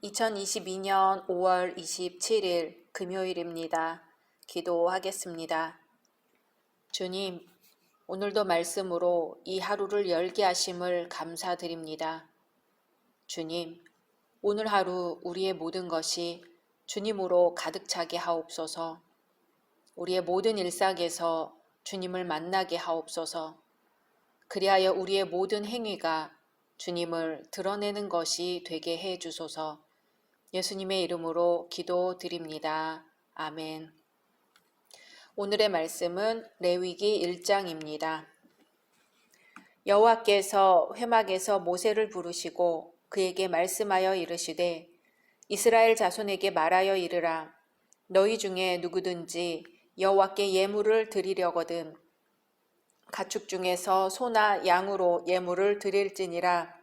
2022년 5월 27일 금요일입니다. 기도하겠습니다. 주님, 오늘도 말씀으로 이 하루를 열게 하심을 감사드립니다. 주님, 오늘 하루 우리의 모든 것이 주님으로 가득 차게 하옵소서. 우리의 모든 일상에서 주님을 만나게 하옵소서. 그리하여 우리의 모든 행위가 주님을 드러내는 것이 되게 해 주소서. 예수님의 이름으로 기도드립니다. 아멘. 오늘의 말씀은 레위기 1장입니다. 여호와께서 회막에서 모세를 부르시고 그에게 말씀하여 이르시되 이스라엘 자손에게 말하여 이르라. 너희 중에 누구든지 여호와께 예물을 드리려거든 가축 중에서 소나 양으로 예물을 드릴지니라.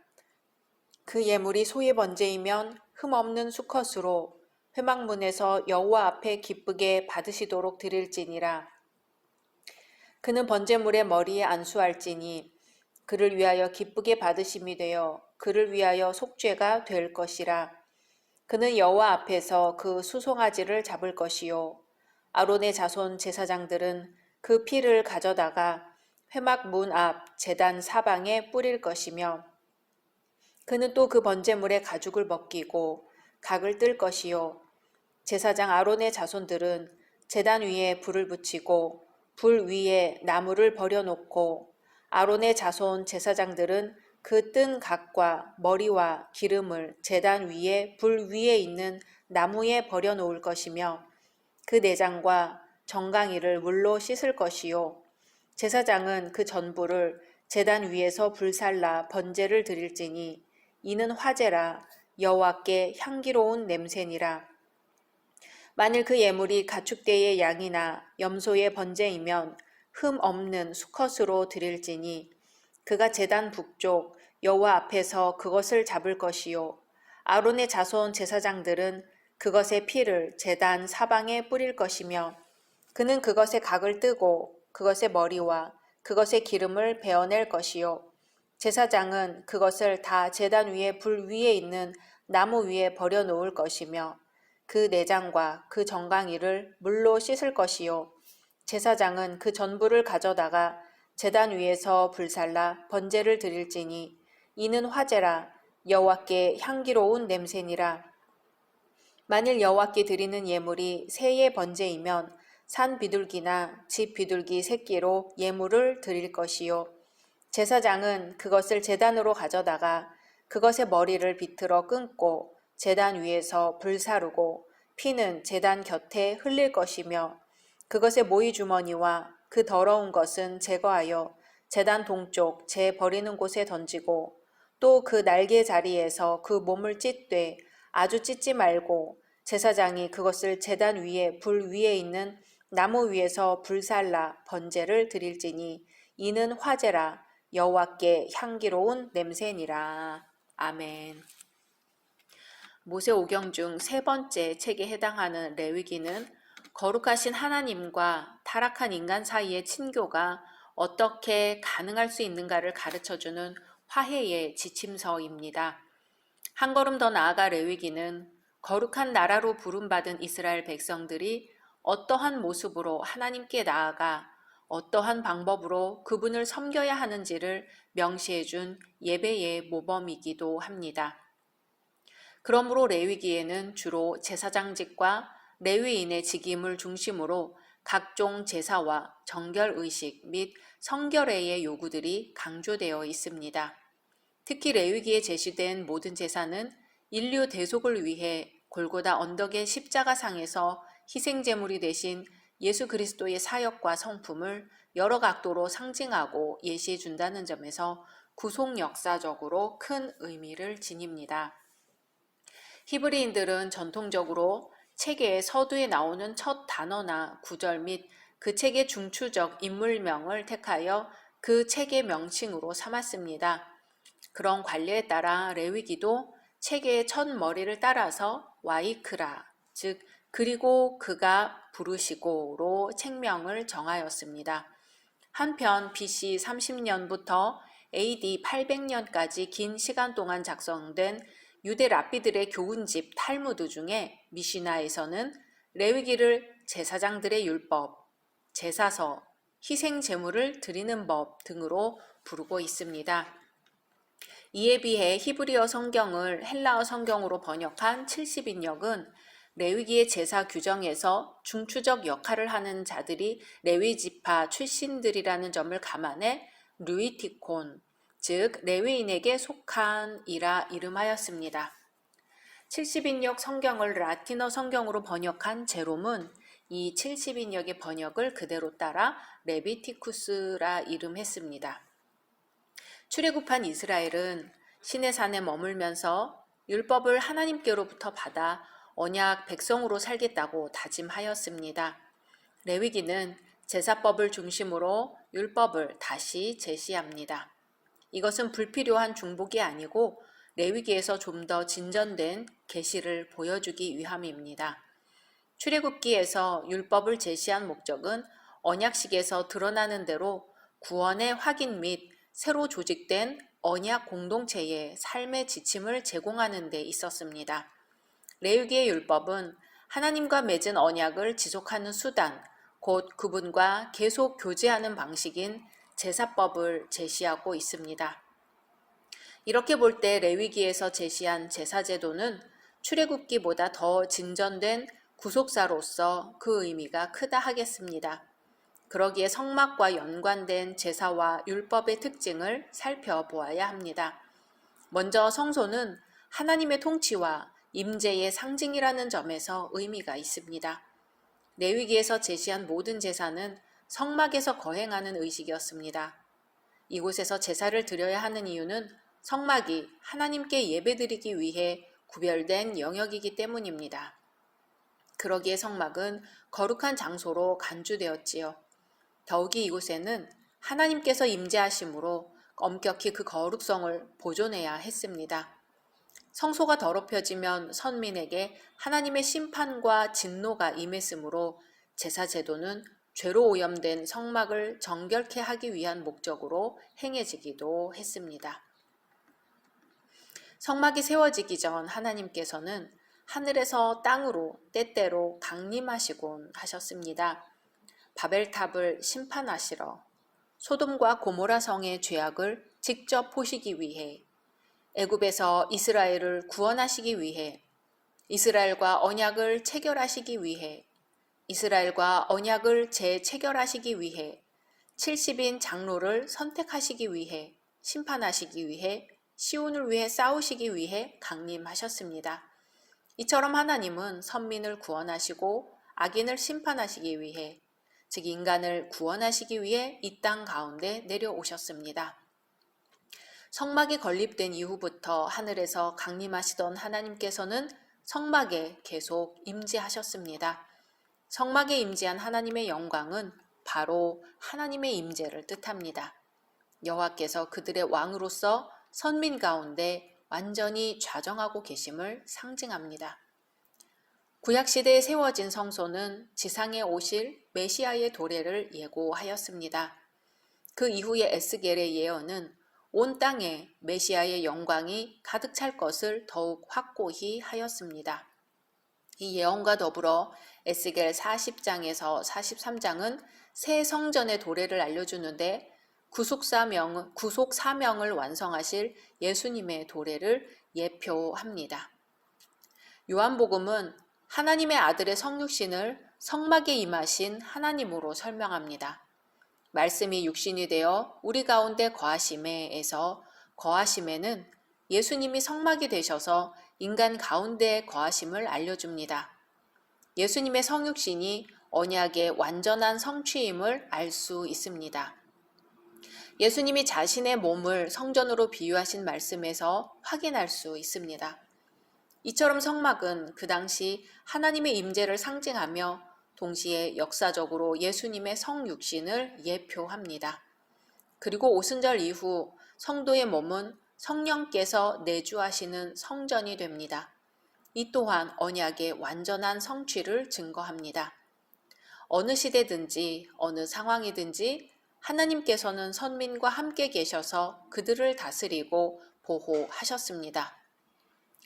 그 예물이 소의 번제이면 흠없는 수컷으로 회막문에서 여호와 앞에 기쁘게 받으시도록 드릴지니라. 그는 번제물의 머리에 안수할지니 그를 위하여 기쁘게 받으심이 되어 그를 위하여 속죄가 될 것이라. 그는 여호와 앞에서 그 수송아지를 잡을 것이요 아론의 자손 제사장들은 그 피를 가져다가 회막 문 앞 제단 사방에 뿌릴 것이며 그는 또 그 번제물의 가죽을 벗기고 각을 뜰 것이요 제사장 아론의 자손들은 제단 위에 불을 붙이고 불 위에 나무를 버려놓고 아론의 자손 제사장들은 그 뜬 각과 머리와 기름을 제단 위에 불 위에 있는 나무에 버려놓을 것이며 그 내장과 정강이를 물로 씻을 것이요 제사장은 그 전부를 제단 위에서 불살라 번제를 드릴지니 이는 화제라 여호와께 향기로운 냄새니라. 만일 그 예물이 가축대의 양이나 염소의 번제이면 흠 없는 수컷으로 드릴지니 그가 제단 북쪽 여호와 앞에서 그것을 잡을 것이요 아론의 자손 제사장들은 그것의 피를 제단 사방에 뿌릴 것이며 그는 그것의 각을 뜨고 그것의 머리와 그것의 기름을 베어낼 것이요 제사장은 그것을 다 제단 위에 불 위에 있는 나무 위에 버려놓을 것이며 그 내장과 그 정강이를 물로 씻을 것이요 제사장은 그 전부를 가져다가 제단 위에서 불살라 번제를 드릴지니 이는 화제라 여호와께 향기로운 냄새니라. 만일 여호와께 드리는 예물이 새의 번제이면 산 비둘기나 집 비둘기 새끼로 예물을 드릴 것이요 제사장은 그것을 제단으로 가져다가 그것의 머리를 비틀어 끊고 제단 위에서 불사르고 피는 제단 곁에 흘릴 것이며 그것의 모이 주머니와 그 더러운 것은 제거하여 제단 동쪽 재 버리는 곳에 던지고 또 그 날개 자리에서 그 몸을 찢되 아주 찢지 말고 제사장이 그것을 제단 위에 불 위에 있는 나무 위에서 불살라 번제를 드릴지니 이는 화제라 여호와께 향기로운 냄새니라. 아멘. 모세오경 중 세 번째 책에 해당하는 레위기는 거룩하신 하나님과 타락한 인간 사이의 친교가 어떻게 가능할 수 있는가를 가르쳐주는 화해의 지침서입니다. 한 걸음 더 나아가 레위기는 거룩한 나라로 부름받은 이스라엘 백성들이 어떠한 모습으로 하나님께 나아가 어떠한 방법으로 그분을 섬겨야 하는지를 명시해준 예배의 모범이기도 합니다. 그러므로 레위기에는 주로 제사장직과 레위인의 직임을 중심으로 각종 제사와 정결의식 및 성결례의 요구들이 강조되어 있습니다. 특히 레위기에 제시된 모든 제사는 인류 대속을 위해 골고다 언덕의 십자가상에서 희생제물이 되신 예수 그리스도의 사역과 성품을 여러 각도로 상징하고 예시해 준다는 점에서 구속 역사적으로 큰 의미를 지닙니다. 히브리인들은 전통적으로 책의 서두에 나오는 첫 단어나 구절 및 그 책의 중추적 인물명을 택하여 그 책의 명칭으로 삼았습니다. 그런 관례에 따라 레위기도 책의 첫 머리를 따라서 와이크라, 즉 그리고 그가 부르시고로 책명을 정하였습니다. 한편 BC 30년부터 AD 800년까지 긴 시간 동안 작성된 유대 랍비들의 교훈집 탈무드 중에 미시나에서는 레위기를 제사장들의 율법, 제사서, 희생 제물을 드리는 법 등으로 부르고 있습니다. 이에 비해 히브리어 성경을 헬라어 성경으로 번역한 70인역은 레위기의 제사 규정에서 중추적 역할을 하는 자들이 레위 지파 출신들이라는 점을 감안해 류이티콘, 즉 레위인에게 속한이라 이름하였습니다. 70인역 성경을 라틴어 성경으로 번역한 제롬은 이 70인역의 번역을 그대로 따라 레비티쿠스라 이름했습니다. 출애굽한 이스라엘은 시내산에 머물면서 율법을 하나님께로부터 받아 언약 백성으로 살겠다고 다짐하였습니다. 레위기는 제사법을 중심으로 율법을 다시 제시합니다. 이것은 불필요한 중복이 아니고 레위기에서 좀 더 진전된 계시를 보여주기 위함입니다. 출애굽기에서 율법을 제시한 목적은 언약식에서 드러나는 대로 구원의 확인 및 새로 조직된 언약 공동체의 삶의 지침을 제공하는 데 있었습니다. 레위기의 율법은 하나님과 맺은 언약을 지속하는 수단, 곧 그분과 계속 교제하는 방식인 제사법을 제시하고 있습니다. 이렇게 볼 때 레위기에서 제시한 제사제도는 출애굽기보다 더 진전된 구속사로서 그 의미가 크다 하겠습니다. 그러기에 성막과 연관된 제사와 율법의 특징을 살펴보아야 합니다. 먼저 성소는 하나님의 통치와 임재의 상징이라는 점에서 의미가 있습니다. 레위기에서 제시한 모든 제사는 성막에서 거행하는 의식이었습니다. 이곳에서 제사를 드려야 하는 이유는 성막이 하나님께 예배드리기 위해 구별된 영역이기 때문입니다. 그러기에 성막은 거룩한 장소로 간주되었지요. 더욱이 이곳에는 하나님께서 임재하심으로 엄격히 그 거룩성을 보존해야 했습니다. 성소가 더럽혀지면 선민에게 하나님의 심판과 진노가 임했으므로 제사 제도는 죄로 오염된 성막을 정결케 하기 위한 목적으로 행해지기도 했습니다. 성막이 세워지기 전 하나님께서는 하늘에서 땅으로 때때로 강림하시곤 하셨습니다. 바벨탑을 심판하시러 소돔과 고모라 성의 죄악을 직접 보시기 위해 애굽에서 이스라엘을 구원하시기 위해 이스라엘과 언약을 체결하시기 위해 이스라엘과 언약을 재체결하시기 위해 70인 장로를 선택하시기 위해 심판하시기 위해 시온을 위해 싸우시기 위해 강림하셨습니다. 이처럼 하나님은 선민을 구원하시고 악인을 심판하시기 위해 즉 인간을 구원하시기 위해 이 땅 가운데 내려오셨습니다. 성막이 건립된 이후부터 하늘에서 강림하시던 하나님께서는 성막에 계속 임재하셨습니다. 성막에 임재한 하나님의 영광은 바로 하나님의 임재를 뜻합니다. 여호와께서 그들의 왕으로서 선민 가운데 완전히 좌정하고 계심을 상징합니다. 구약시대에 세워진 성소는 지상에 오실 메시아의 도래를 예고하였습니다. 그 이후의 에스겔의 예언은 온 땅에 메시아의 영광이 가득 찰 것을 더욱 확고히 하였습니다. 이 예언과 더불어 에스겔 40장에서 43장은 새 성전의 도래를 알려주는데 구속 사명을 완성하실 예수님의 도래를 예표합니다. 요한복음은 하나님의 아들의 성육신을 성막에 임하신 하나님으로 설명합니다. 말씀이 육신이 되어 우리 가운데 거하심에에서 거하심에는 예수님이 성막이 되셔서 인간 가운데 거하심을 알려줍니다. 예수님의 성육신이 언약의 완전한 성취임을 알 수 있습니다. 예수님이 자신의 몸을 성전으로 비유하신 말씀에서 확인할 수 있습니다. 이처럼 성막은 그 당시 하나님의 임재를 상징하며 동시에 역사적으로 예수님의 성육신을 예표합니다. 그리고 오순절 이후 성도의 몸은 성령께서 내주하시는 성전이 됩니다. 이 또한 언약의 완전한 성취를 증거합니다. 어느 시대든지 어느 상황이든지 하나님께서는 선민과 함께 계셔서 그들을 다스리고 보호하셨습니다.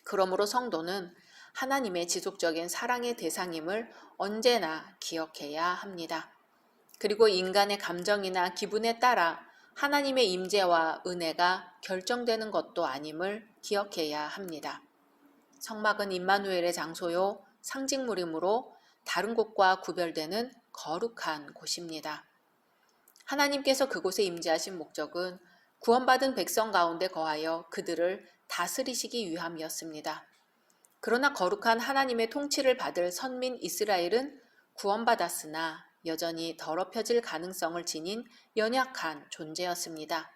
그러므로 성도는 하나님의 지속적인 사랑의 대상임을 언제나 기억해야 합니다. 그리고 인간의 감정이나 기분에 따라 하나님의 임재와 은혜가 결정되는 것도 아님을 기억해야 합니다. 성막은 임마누엘의 장소요 상징물이므로 다른 곳과 구별되는 거룩한 곳입니다. 하나님께서 그곳에 임재하신 목적은 구원받은 백성 가운데 거하여 그들을 다스리시기 위함이었습니다. 그러나 거룩한 하나님의 통치를 받을 선민 이스라엘은 구원받았으나 여전히 더럽혀질 가능성을 지닌 연약한 존재였습니다.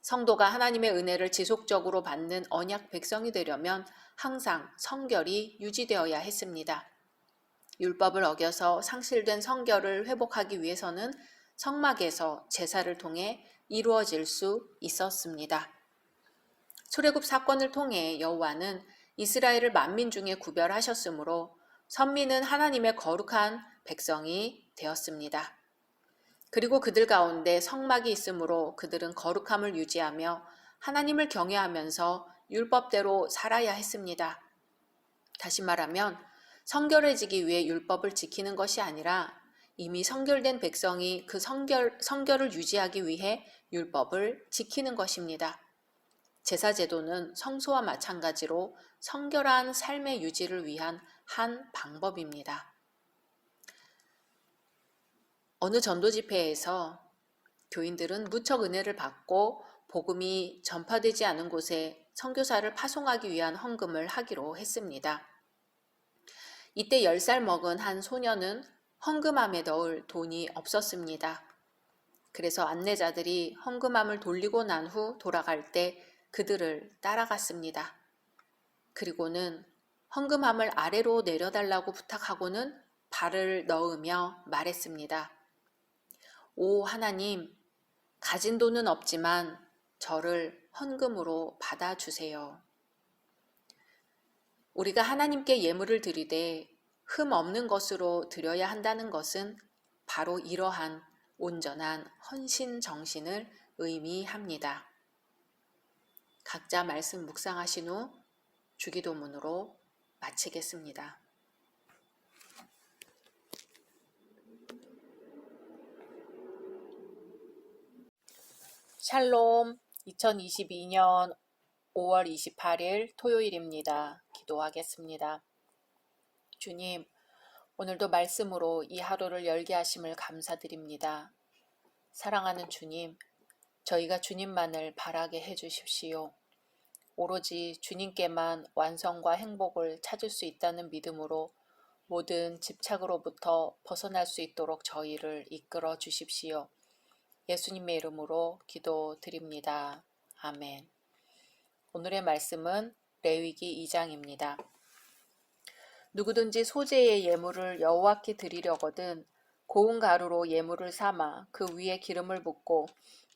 성도가 하나님의 은혜를 지속적으로 받는 언약 백성이 되려면 항상 성결이 유지되어야 했습니다. 율법을 어겨서 상실된 성결을 회복하기 위해서는 성막에서 제사를 통해 이루어질 수 있었습니다. 출애굽 사건을 통해 여호와는 이스라엘을 만민 중에 구별하셨으므로 선민은 하나님의 거룩한 백성이 되었습니다. 그리고 그들 가운데 성막이 있으므로 그들은 거룩함을 유지하며 하나님을 경외하면서 율법대로 살아야 했습니다. 다시 말하면 성결해지기 위해 율법을 지키는 것이 아니라 이미 성결된 백성이 그 성결을 유지하기 위해 율법을 지키는 것입니다. 제사제도는 성소와 마찬가지로 성결한 삶의 유지를 위한 한 방법입니다. 어느 전도 집회에서 교인들은 무척 은혜를 받고 복음이 전파되지 않은 곳에 선교사를 파송하기 위한 헌금을 하기로 했습니다. 이때 10살 먹은 한 소녀는 헌금함에 넣을 돈이 없었습니다. 그래서 안내자들이 헌금함을 돌리고 난 후 돌아갈 때 그들을 따라갔습니다. 그리고는 헌금함을 아래로 내려달라고 부탁하고는 발을 넣으며 말했습니다. 오 하나님, 가진 돈은 없지만 저를 헌금으로 받아주세요. 우리가 하나님께 예물을 드리되 흠 없는 것으로 드려야 한다는 것은 바로 이러한 온전한 헌신 정신을 의미합니다. 각자 말씀 묵상하신 후 주기도문으로 마치겠습니다. 샬롬, 2022년 5월 28일 토요일입니다. 기도하겠습니다. 주님, 오늘도 말씀으로 이 하루를 열게 하심을 감사드립니다. 사랑하는 주님, 저희가 주님만을 바라게 해주십시오. 오로지 주님께만 완성과 행복을 찾을 수 있다는 믿음으로 모든 집착으로부터 벗어날 수 있도록 저희를 이끌어 주십시오. 예수님의 이름으로 기도드립니다. 아멘. 오늘의 말씀은 레위기 2장입니다. 누구든지 소재의 예물을 여호와께 드리려거든 고운 가루로 예물을 삼아 그 위에 기름을 붓고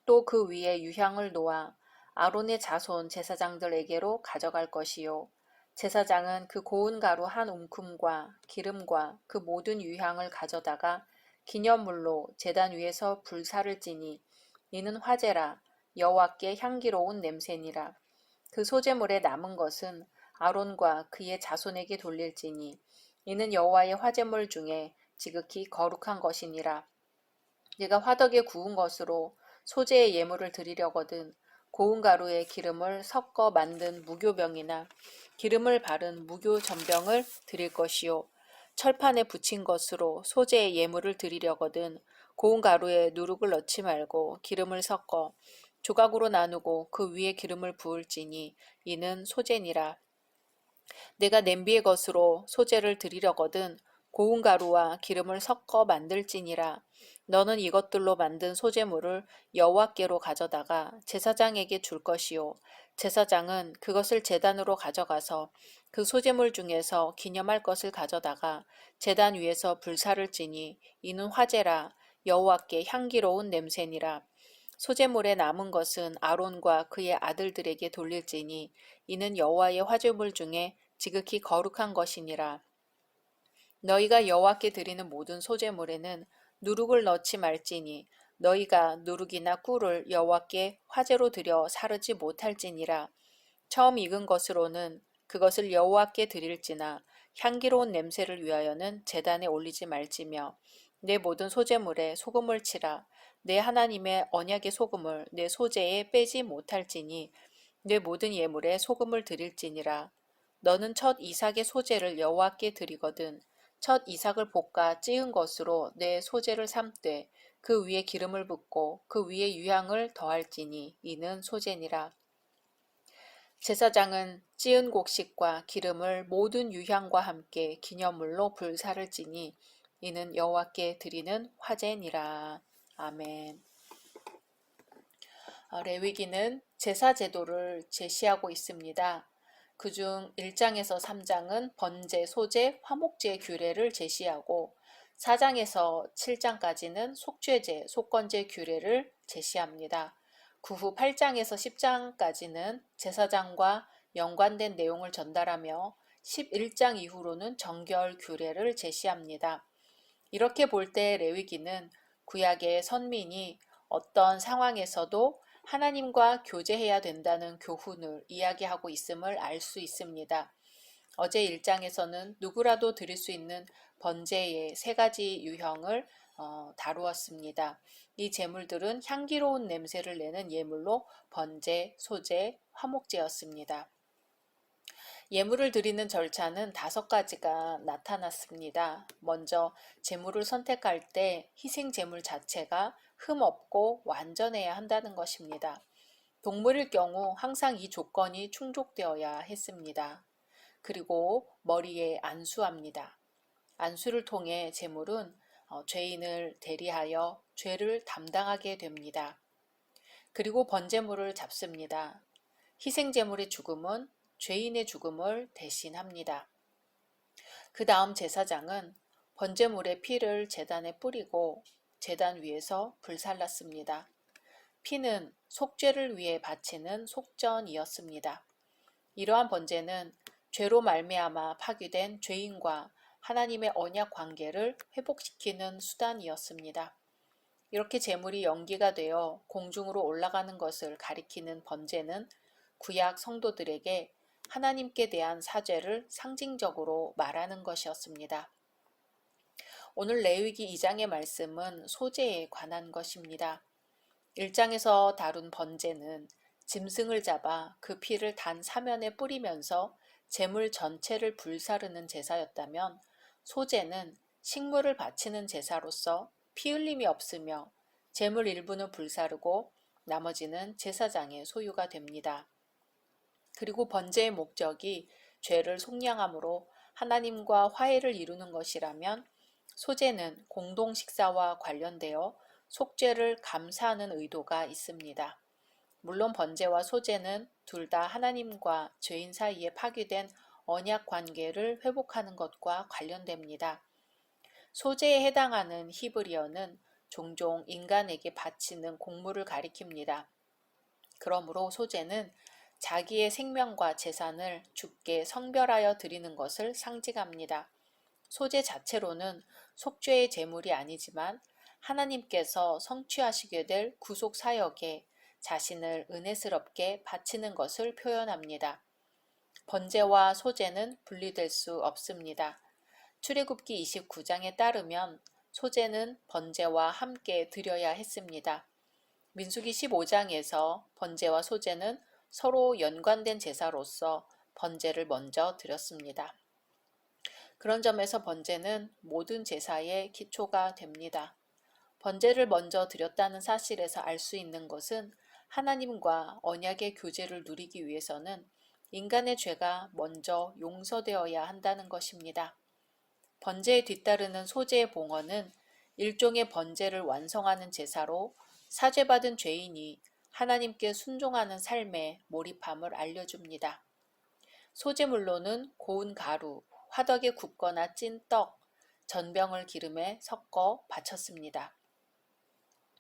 또 그 위에 유향을 놓아 아론의 자손 제사장들에게로 가져갈 것이요. 제사장은 그 고운 가루 한 움큼과 기름과 그 모든 유향을 가져다가 기념물로 제단 위에서 불사를 지니 이는 화제라 여호와께 향기로운 냄새니라. 그 소제물에 남은 것은 아론과 그의 자손에게 돌릴지니 이는 여호와의 화제물 중에 지극히 거룩한 것이니라. 내가 화덕에 구운 것으로 소제의 예물을 드리려거든 고운 가루에 기름을 섞어 만든 무교병이나 기름을 바른 무교전병을 드릴 것이요. 철판에 붙인 것으로 소재의 예물을 드리려거든 고운 가루에 누룩을 넣지 말고 기름을 섞어 조각으로 나누고 그 위에 기름을 부을지니 이는 소재니라. 내가 냄비의 것으로 소재를 드리려거든 고운 가루와 기름을 섞어 만들지니라. 너는 이것들로 만든 소재물을 여호와께로 가져다가 제사장에게 줄 것이요. 제사장은 그것을 제단으로 가져가서 그 소재물 중에서 기념할 것을 가져다가 제단 위에서 불사를 지니 이는 화제라 여호와께 향기로운 냄새니라. 소재물에 남은 것은 아론과 그의 아들들에게 돌릴지니 이는 여호와의 화제물 중에 지극히 거룩한 것이니라. 너희가 여호와께 드리는 모든 소재물에는 누룩을 넣지 말지니 너희가 누룩이나 꿀을 여호와께 화제로 드려 사르지 못할지니라. 처음 익은 것으로는 그것을 여호와께 드릴지나 향기로운 냄새를 위하여는 제단에 올리지 말지며 내 모든 소제물에 소금을 치라. 내 하나님의 언약의 소금을 내 소제에 빼지 못할지니 내 모든 예물에 소금을 드릴지니라. 너는 첫 이삭의 소제를 여호와께 드리거든 첫 이삭을 볶아 찌은 것으로 내 소제를 삶되 그 위에 기름을 붓고 그 위에 유향을 더할지니 이는 소제니라. 제사장은 찌은 곡식과 기름을 모든 유향과 함께 기념물로 불사를 지니 이는 여호와께 드리는 화제니라. 아멘. 레위기는 제사 제도를 제시하고 있습니다. 그중 1장에서 3장은 번제, 소제, 화목제 규례를 제시하고 4장에서 7장까지는 속죄제, 속건제 규례를 제시합니다. 그 후 8장에서 10장까지는 제사장과 연관된 내용을 전달하며 11장 이후로는 정결 규례를 제시합니다. 이렇게 볼 때 레위기는 구약의 선민이 어떤 상황에서도 하나님과 교제해야 된다는 교훈을 이야기하고 있음을 알 수 있습니다. 어제 1장에서는 누구라도 드릴 수 있는 번제의 3가지 유형을 다루었습니다. 이 제물들은 향기로운 냄새를 내는 예물로 번제, 소제, 화목제였습니다. 예물을 드리는 절차는 5가지가 나타났습니다. 먼저 제물을 선택할 때 희생 제물 자체가 흠없고 완전해야 한다는 것입니다. 동물일 경우 항상 이 조건이 충족되어야 했습니다. 그리고 머리에 안수합니다. 안수를 통해 제물은 죄인을 대리하여 죄를 담당하게 됩니다. 그리고 번제물을 잡습니다. 희생제물의 죽음은 죄인의 죽음을 대신합니다. 그 다음 제사장은 번제물의 피를 제단에 뿌리고 제단 위에서 불살랐습니다. 피는 속죄를 위해 바치는 속전이었습니다. 이러한 번제는 죄로 말미암아 파괴된 죄인과 하나님의 언약 관계를 회복시키는 수단이었습니다. 이렇게 제물이 연기가 되어 공중으로 올라가는 것을 가리키는 번제는 구약 성도들에게 하나님께 대한 사죄를 상징적으로 말하는 것이었습니다. 오늘 레위기 2장의 말씀은 소제에 관한 것입니다. 1장에서 다룬 번제는 짐승을 잡아 그 피를 단 사면에 뿌리면서 제물 전체를 불사르는 제사였다면 소제는 식물을 바치는 제사로서 피 흘림이 없으며 제물 일부는 불사르고 나머지는 제사장의 소유가 됩니다. 그리고 번제의 목적이 죄를 속량함으로 하나님과 화해를 이루는 것이라면 소제는 공동 식사와 관련되어 속죄를 감사하는 의도가 있습니다. 물론 번제와 소제는 둘 다 하나님과 죄인 사이에 파괴된 언약 관계를 회복하는 것과 관련됩니다. 소제에 해당하는 히브리어는 종종 인간에게 바치는 공물을 가리킵니다. 그러므로 소제는 자기의 생명과 재산을 주께 성별하여 드리는 것을 상징합니다. 소제 자체로는 속죄의 제물이 아니지만 하나님께서 성취하시게 될 구속 사역에 자신을 은혜스럽게 바치는 것을 표현합니다. 번제와 소제는 분리될 수 없습니다. 출애굽기 29장에 따르면 소제는 번제와 함께 드려야 했습니다. 민수기 15장에서 번제와 소제는 서로 연관된 제사로서 번제를 먼저 드렸습니다. 그런 점에서 번제는 모든 제사의 기초가 됩니다. 번제를 먼저 드렸다는 사실에서 알 수 있는 것은 하나님과 언약의 교제를 누리기 위해서는 인간의 죄가 먼저 용서되어야 한다는 것입니다. 번제에 뒤따르는 소제의 봉헌은 일종의 번제를 완성하는 제사로 사죄받은 죄인이 하나님께 순종하는 삶에 몰입함을 알려줍니다. 소제물로는 고운 가루, 화덕에 굽거나 찐 떡, 전병을 기름에 섞어 바쳤습니다.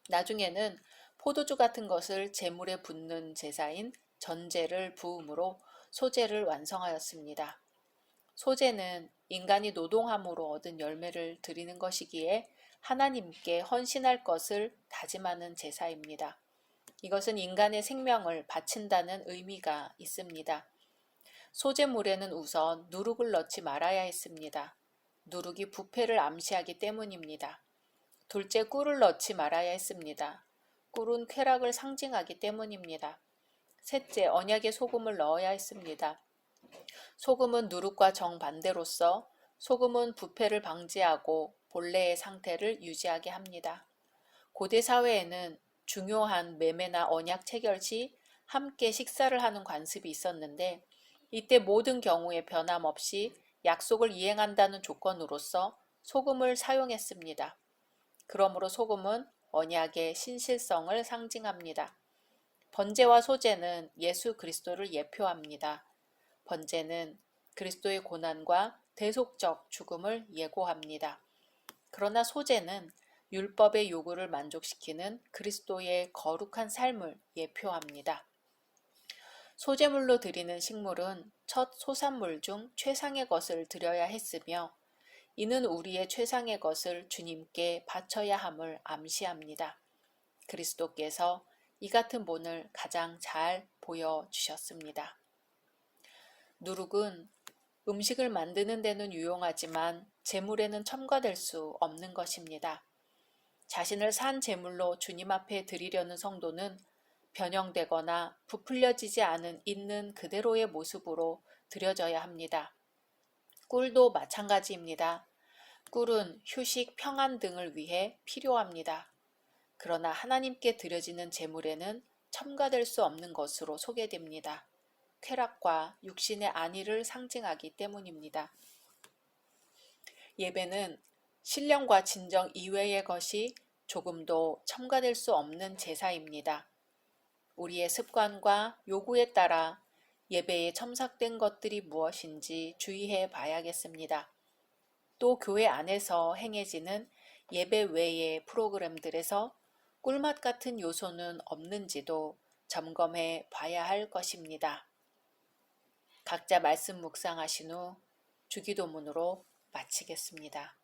나중에는 포도주 같은 것을 제물에 붓는 제사인 전제를 부음으로 소제를 완성하였습니다. 소제는 인간이 노동함으로 얻은 열매를 드리는 것이기에 하나님께 헌신할 것을 다짐하는 제사입니다. 이것은 인간의 생명을 바친다는 의미가 있습니다. 소재물에는 우선 누룩을 넣지 말아야 했습니다. 누룩이 부패를 암시하기 때문입니다. 둘째, 꿀을 넣지 말아야 했습니다. 꿀은 쾌락을 상징하기 때문입니다. 셋째, 언약에 소금을 넣어야 했습니다. 소금은 누룩과 정반대로서 소금은 부패를 방지하고 본래의 상태를 유지하게 합니다. 고대 사회에는 중요한 매매나 언약 체결 시 함께 식사를 하는 관습이 있었는데 이때 모든 경우에 변함없이 약속을 이행한다는 조건으로서 소금을 사용했습니다. 그러므로 소금은 언약의 신실성을 상징합니다. 번제와 소제는 예수 그리스도를 예표합니다. 번제는 그리스도의 고난과 대속적 죽음을 예고합니다. 그러나 소제는 율법의 요구를 만족시키는 그리스도의 거룩한 삶을 예표합니다. 소제물로 드리는 식물은 첫 소산물 중 최상의 것을 드려야 했으며 이는 우리의 최상의 것을 주님께 바쳐야 함을 암시합니다. 그리스도께서 이 같은 본을 가장 잘 보여주셨습니다. 누룩은 음식을 만드는 데는 유용하지만 제물에는 첨가될 수 없는 것입니다. 자신을 산 제물로 주님 앞에 드리려는 성도는 변형되거나 부풀려지지 않은 있는 그대로의 모습으로 드려져야 합니다. 꿀도 마찬가지입니다. 꿀은 휴식, 평안 등을 위해 필요합니다. 그러나 하나님께 드려지는 제물에는 첨가될 수 없는 것으로 소개됩니다. 쾌락과 육신의 안위를 상징하기 때문입니다. 예배는 신령과 진정 이외의 것이 조금도 첨가될 수 없는 제사입니다. 우리의 습관과 요구에 따라 예배에 첨삭된 것들이 무엇인지 주의해 봐야겠습니다. 또 교회 안에서 행해지는 예배 외의 프로그램들에서 꿀맛 같은 요소는 없는지도 점검해 봐야 할 것입니다. 각자 말씀 묵상하신 후 주기도문으로 마치겠습니다.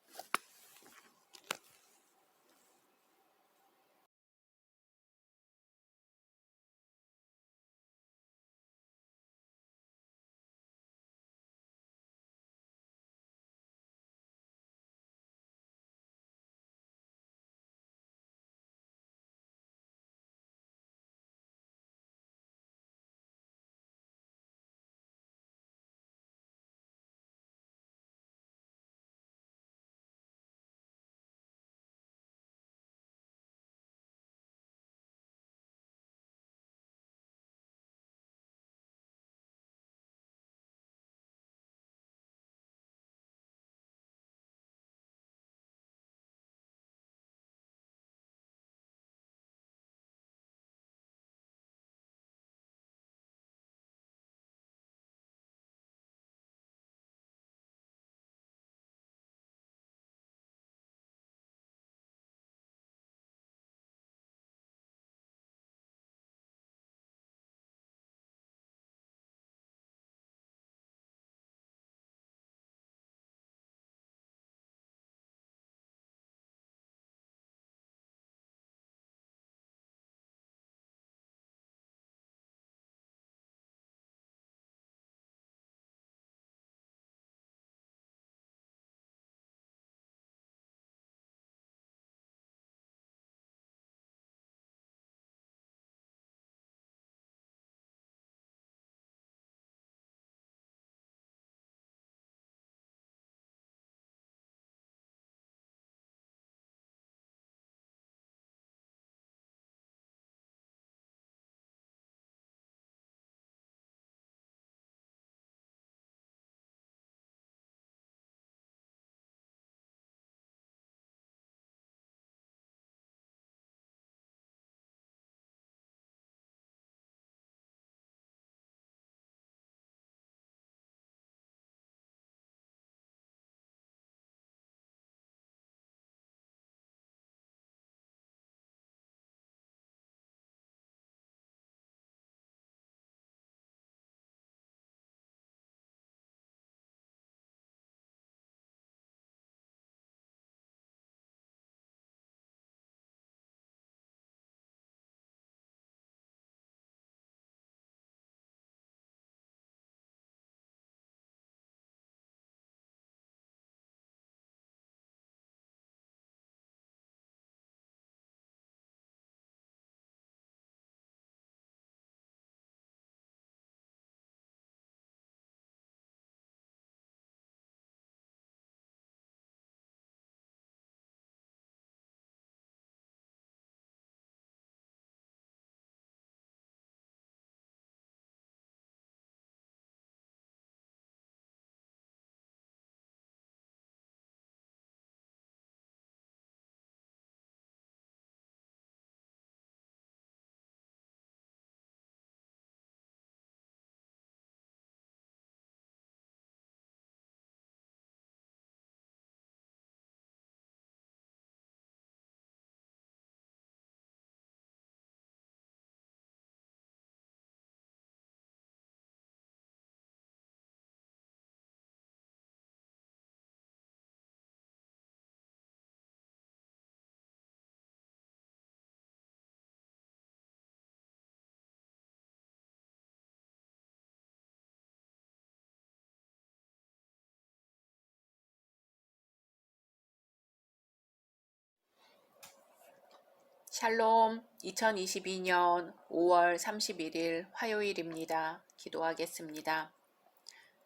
샬롬, 2022년 5월 31일 화요일입니다. 기도하겠습니다.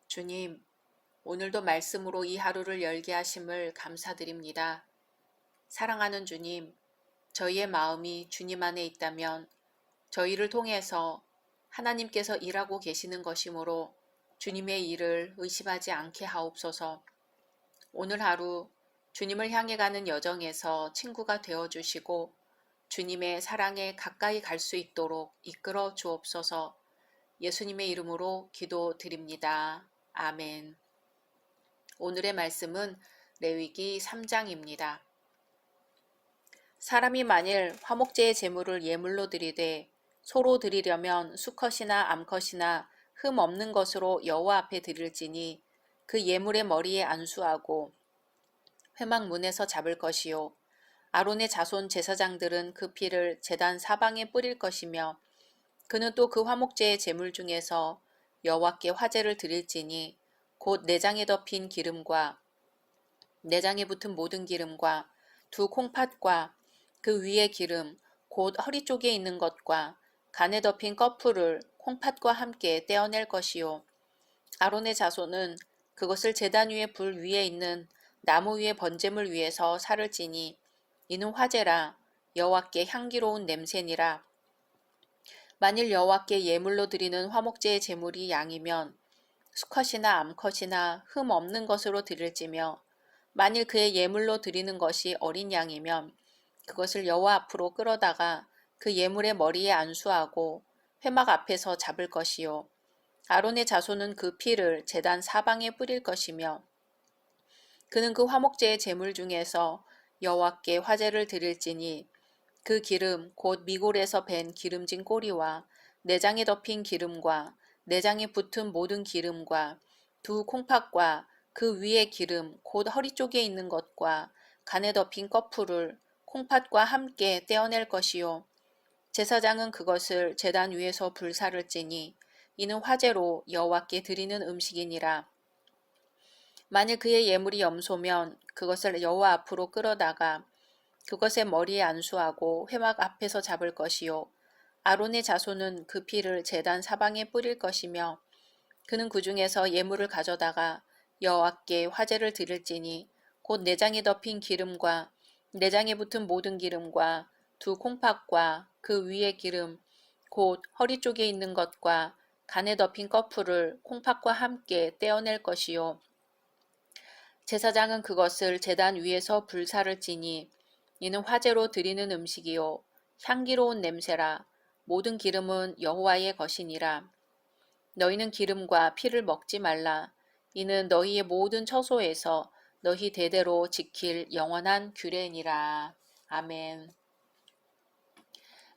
주님, 오늘도 말씀으로 이 하루를 열게 하심을 감사드립니다. 사랑하는 주님, 저희의 마음이 주님 안에 있다면 저희를 통해서 하나님께서 일하고 계시는 것이므로 주님의 일을 의심하지 않게 하옵소서. 오늘 하루 주님을 향해 가는 여정에서 친구가 되어주시고 주님의 사랑에 가까이 갈 수 있도록 이끌어 주옵소서. 예수님의 이름으로 기도드립니다. 아멘. 오늘의 말씀은 레위기 3장입니다. 사람이 만일 화목제의 제물을 예물로 드리되 소로 드리려면 수컷이나 암컷이나 흠 없는 것으로 여호와 앞에 드릴지니 그 예물의 머리에 안수하고 회막 문에서 잡을 것이요 아론의 자손 제사장들은 그 피를 제단 사방에 뿌릴 것이며 그는 또 그 화목제의 제물 중에서 여호와께 화제를 드릴지니 곧 내장에 덮인 기름과 내장에 붙은 모든 기름과 두 콩팥과 그 위의 기름 곧 허리 쪽에 있는 것과 간에 덮인 꺼풀을 콩팥과 함께 떼어낼 것이요 아론의 자손은 그것을 제단 위에 불 위에 있는 나무 위에 번제물 위에서 살을 찌니 이는 화제라 여호와께 향기로운 냄새니라. 만일 여호와께 예물로 드리는 화목제의 제물이 양이면 수컷이나 암컷이나 흠 없는 것으로 드릴지며 만일 그의 예물로 드리는 것이 어린 양이면 그것을 여호와 앞으로 끌어다가 그 예물의 머리에 안수하고 회막 앞에서 잡을 것이요 아론의 자손은 그 피를 제단 사방에 뿌릴 것이며 그는 그 화목제의 제물 중에서 여호와께 화제를 드릴지니 그 기름 곧 미골에서 밴 기름진 꼬리와 내장에 덮인 기름과 내장에 붙은 모든 기름과 두 콩팥과 그 위의 기름 곧 허리 쪽에 있는 것과 간에 덮인 꺼풀을 콩팥과 함께 떼어낼 것이요 제사장은 그것을 제단 위에서 불사를 찌니 이는 화제로 여호와께 드리는 음식이니라. 만일 그의 예물이 염소면 그것을 여호와 앞으로 끌어다가 그것의 머리에 안수하고 회막 앞에서 잡을 것이요 아론의 자손은 그 피를 제단 사방에 뿌릴 것이며 그는 그 중에서 예물을 가져다가 여호와께 화제를 드릴지니 곧 내장에 덮인 기름과 내장에 붙은 모든 기름과 두 콩팥과 그 위의 기름 곧 허리 쪽에 있는 것과 간에 덮인 꺼풀을 콩팥과 함께 떼어낼 것이요 제사장은 그것을 제단 위에서 불사를 찌니 이는 화제로 드리는 음식이요 향기로운 냄새라. 모든 기름은 여호와의 것이니라. 너희는 기름과 피를 먹지 말라. 이는 너희의 모든 처소에서 너희 대대로 지킬 영원한 규례니라. 아멘.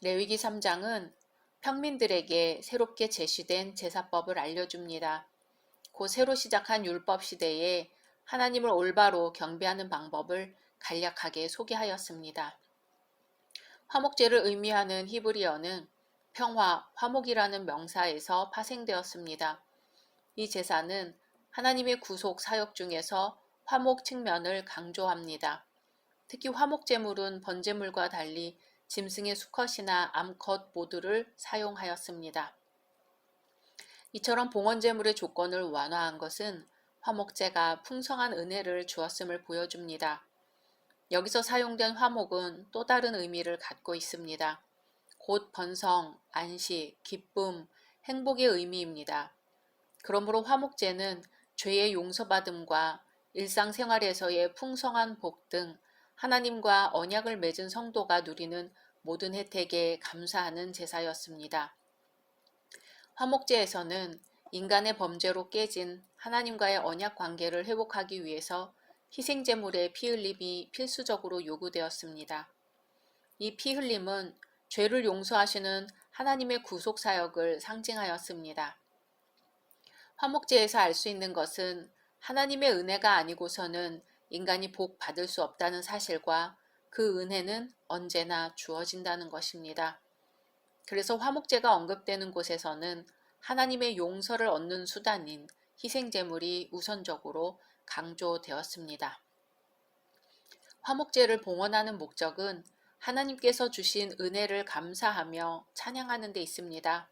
레위기 3장은 평민들에게 새롭게 제시된 제사법을 알려줍니다. 곧 새로 시작한 율법 시대에 하나님을 올바로 경배하는 방법을 간략하게 소개하였습니다. 화목제를 의미하는 히브리어는 평화, 화목이라는 명사에서 파생되었습니다. 이 제사는 하나님의 구속 사역 중에서 화목 측면을 강조합니다. 특히 화목제물은 번제물과 달리 짐승의 수컷이나 암컷 모두를 사용하였습니다. 이처럼 봉헌제물의 조건을 완화한 것은 화목제가 풍성한 은혜를 주었음을 보여줍니다. 여기서 사용된 화목은 또 다른 의미를 갖고 있습니다. 곧 번성, 안식, 기쁨, 행복의 의미입니다. 그러므로 화목제는 죄의 용서받음과 일상생활에서의 풍성한 복 등 하나님과 언약을 맺은 성도가 누리는 모든 혜택에 감사하는 제사였습니다. 화목제에서는 인간의 범죄로 깨진 하나님과의 언약 관계를 회복하기 위해서 희생제물의 피 흘림이 필수적으로 요구되었습니다. 이 피 흘림은 죄를 용서하시는 하나님의 구속 사역을 상징하였습니다. 화목제에서 알 수 있는 것은 하나님의 은혜가 아니고서는 인간이 복 받을 수 없다는 사실과 그 은혜는 언제나 주어진다는 것입니다. 그래서 화목제가 언급되는 곳에서는 하나님의 용서를 얻는 수단인 희생제물이 우선적으로 강조되었습니다. 화목제를 봉헌하는 목적은 하나님께서 주신 은혜를 감사하며 찬양하는 데 있습니다.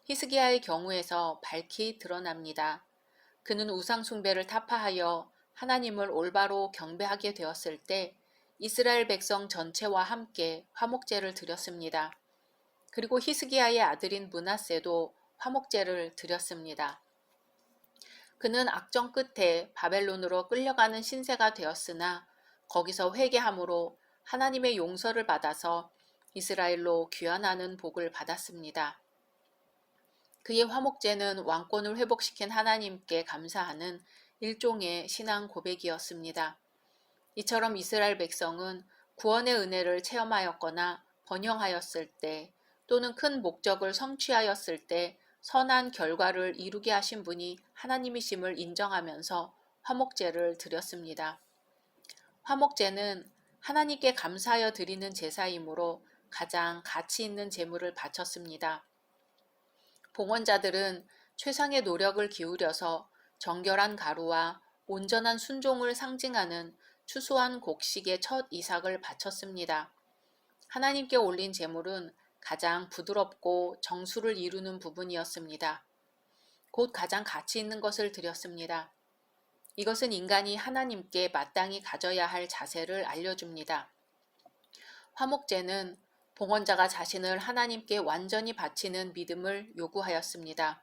히스기야의 경우에서 밝히 드러납니다. 그는 우상 숭배를 타파하여 하나님을 올바로 경배하게 되었을 때 이스라엘 백성 전체와 함께 화목제를 드렸습니다. 그리고 히스기야의 아들인 므낫세도 화목제를 드렸습니다. 그는 악정 끝에 바벨론으로 끌려가는 신세가 되었으나 거기서 회개함으로 하나님의 용서를 받아서 이스라엘로 귀환하는 복을 받았습니다. 그의 화목제는 왕권을 회복시킨 하나님께 감사하는 일종의 신앙 고백이었습니다. 이처럼 이스라엘 백성은 구원의 은혜를 체험하였거나 번영하였을 때 또는 큰 목적을 성취하였을 때 선한 결과를 이루게 하신 분이 하나님이심을 인정하면서 화목제를 드렸습니다. 화목제는 하나님께 감사하여 드리는 제사이므로 가장 가치 있는 제물을 바쳤습니다. 봉헌자들은 최상의 노력을 기울여서 정결한 가루와 온전한 순종을 상징하는 추수한 곡식의 첫 이삭을 바쳤습니다. 하나님께 올린 제물은 가장 부드럽고 정수를 이루는 부분이었습니다. 곧 가장 가치 있는 것을 드렸습니다. 이것은 인간이 하나님께 마땅히 가져야 할 자세를 알려줍니다. 화목제는 봉헌자가 자신을 하나님께 완전히 바치는 믿음을 요구하였습니다.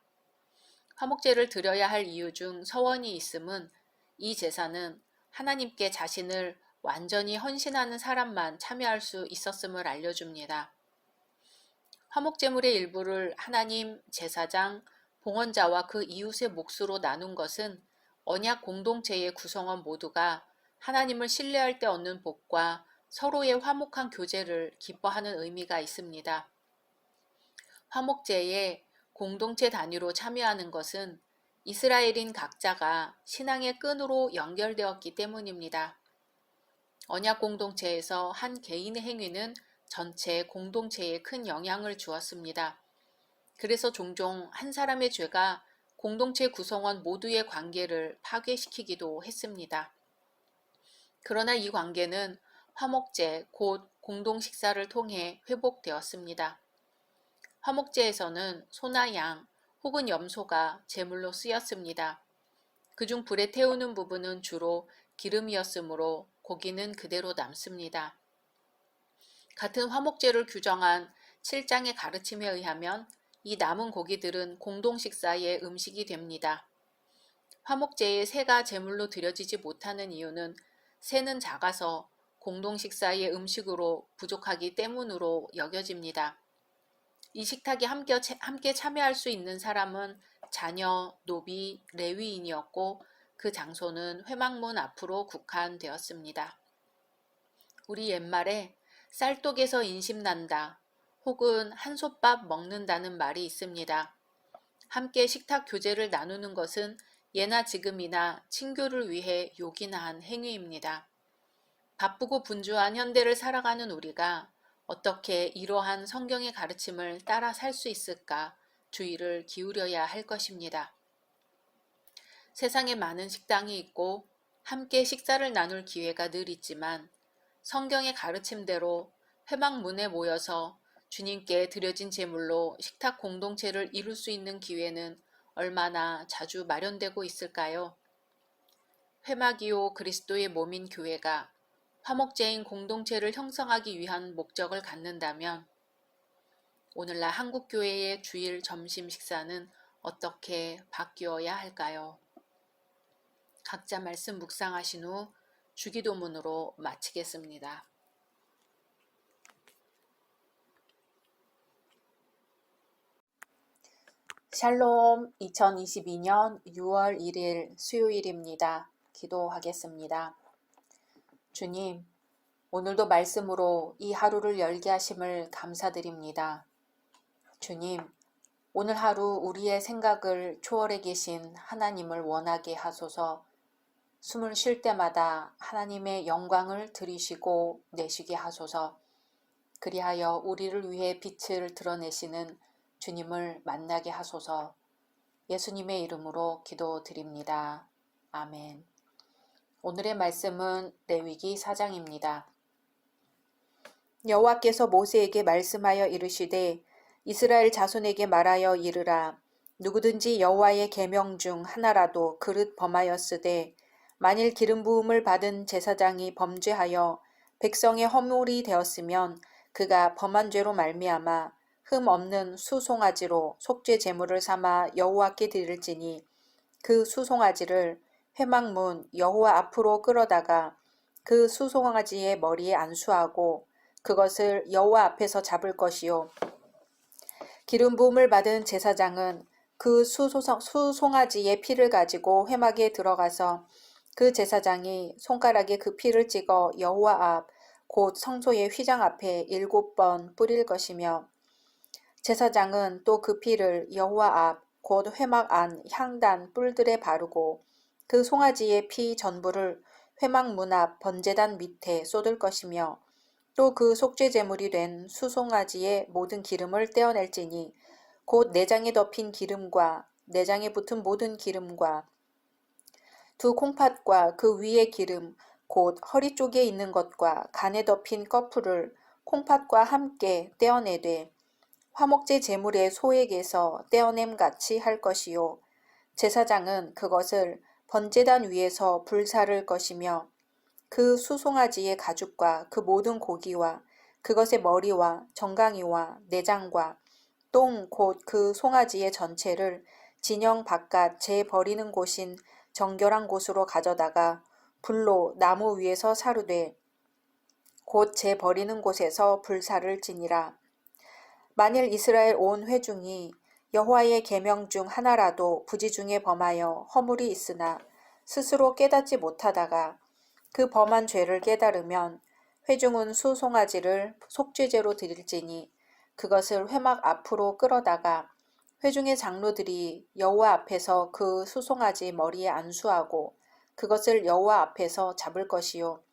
화목제를 드려야 할 이유 중 서원이 있음은 이 제사는 하나님께 자신을 완전히 헌신하는 사람만 참여할 수 있었음을 알려줍니다. 화목제물의 일부를 하나님, 제사장, 봉헌자와 그 이웃의 몫으로 나눈 것은 언약 공동체의 구성원 모두가 하나님을 신뢰할 때 얻는 복과 서로의 화목한 교제를 기뻐하는 의미가 있습니다. 화목제에 공동체 단위로 참여하는 것은 이스라엘인 각자가 신앙의 끈으로 연결되었기 때문입니다. 언약 공동체에서 한 개인의 행위는 전체 공동체에 큰 영향을 주었습니다. 그래서 종종 한 사람의 죄가 공동체 구성원 모두의 관계를 파괴시키기도 했습니다. 그러나 이 관계는 화목제 곧 공동식사를 통해 회복되었습니다. 화목제에서는 소나 양 혹은 염소가 제물로 쓰였습니다. 그중 불에 태우는 부분은 주로 기름이었으므로 고기는 그대로 남습니다. 같은 화목제를 규정한 7장의 가르침에 의하면 이 남은 고기들은 공동식사의 음식이 됩니다. 화목제에 새가 제물로 드려지지 못하는 이유는 새는 작아서 공동식사의 음식으로 부족하기 때문으로 여겨집니다. 이 식탁에 함께 참여할 수 있는 사람은 자녀, 노비, 레위인이었고 그 장소는 회막문 앞으로 국한되었습니다. 우리 옛말에 쌀독에서 인심난다 혹은 한솥밥 먹는다는 말이 있습니다. 함께 식탁 교제를 나누는 것은 예나 지금이나 친교를 위해 요긴한 행위입니다. 바쁘고 분주한 현대를 살아가는 우리가 어떻게 이러한 성경의 가르침을 따라 살 수 있을까 주의를 기울여야 할 것입니다. 세상에 많은 식당이 있고 함께 식사를 나눌 기회가 늘 있지만 성경의 가르침대로 회막문에 모여서 주님께 드려진 제물로 식탁 공동체를 이룰 수 있는 기회는 얼마나 자주 마련되고 있을까요? 회막이요 그리스도의 몸인 교회가 화목제인 공동체를 형성하기 위한 목적을 갖는다면 오늘날 한국교회의 주일 점심 식사는 어떻게 바뀌어야 할까요? 각자 말씀 묵상하신 후 주기도문으로 마치겠습니다. 샬롬 2022년 6월 1일 수요일입니다. 기도하겠습니다. 주님, 오늘도 말씀으로 이 하루를 열게 하심을 감사드립니다. 주님, 오늘 하루 우리의 생각을 초월해 계신 하나님을 원하게 하소서. 숨을 쉴 때마다 하나님의 영광을 들이쉬고 내쉬게 하소서. 그리하여 우리를 위해 빛을 드러내시는 주님을 만나게 하소서. 예수님의 이름으로 기도드립니다. 아멘. 오늘의 말씀은 레위기 4장입니다. 여호와께서 모세에게 말씀하여 이르시되 이스라엘 자손에게 말하여 이르라. 누구든지 여호와의 계명 중 하나라도 그릇 범하였으되 만일 기름 부음을 받은 제사장이 범죄하여 백성의 허물이 되었으면 그가 범한 죄로 말미암아 흠 없는 수송아지로 속죄 제물을 삼아 여호와께 드릴지니 그 수송아지를 회막문 여호와 앞으로 끌어다가 그 수송아지의 머리에 안수하고 그것을 여호와 앞에서 잡을 것이요 기름 부음을 받은 제사장은 그 수송아지의 피를 가지고 회막에 들어가서 그 제사장이 손가락에 그 피를 찍어 여호와 앞 곧 성소의 휘장 앞에 7번 뿌릴 것이며 제사장은 또 그 피를 여호와 앞 곧 회막 안 향단 뿔들에 바르고 그 송아지의 피 전부를 회막 문 앞 번제단 밑에 쏟을 것이며 또 그 속죄 제물이 된 수송아지의 모든 기름을 떼어낼지니 곧 내장에 덮인 기름과 내장에 붙은 모든 기름과 두 콩팥과 그 위의 기름 곧 허리 쪽에 있는 것과 간에 덮인 꺼풀을 콩팥과 함께 떼어내되 화목제 제물의 소액에서 떼어냄 같이 할 것이요 제사장은 그것을 번제단 위에서 불사를 것이며 그 수송아지의 가죽과 그 모든 고기와 그것의 머리와 정강이와 내장과 똥 곧 그 송아지의 전체를 진영 바깥 재 버리는 곳인 정결한 곳으로 가져다가 불로 나무 위에서 사르되 곧 재 버리는 곳에서 불사를 지니라. 만일 이스라엘 온 회중이 여호와의 계명 중 하나라도 부지 중에 범하여 허물이 있으나 스스로 깨닫지 못하다가 그 범한 죄를 깨달으면 회중은 수송아지를 속죄제로 드릴지니 그것을 회막 앞으로 끌어다가 회중의 장로들이 여호와 앞에서 그 수송아지 머리에 안수하고 그것을 여호와 앞에서 잡을 것이요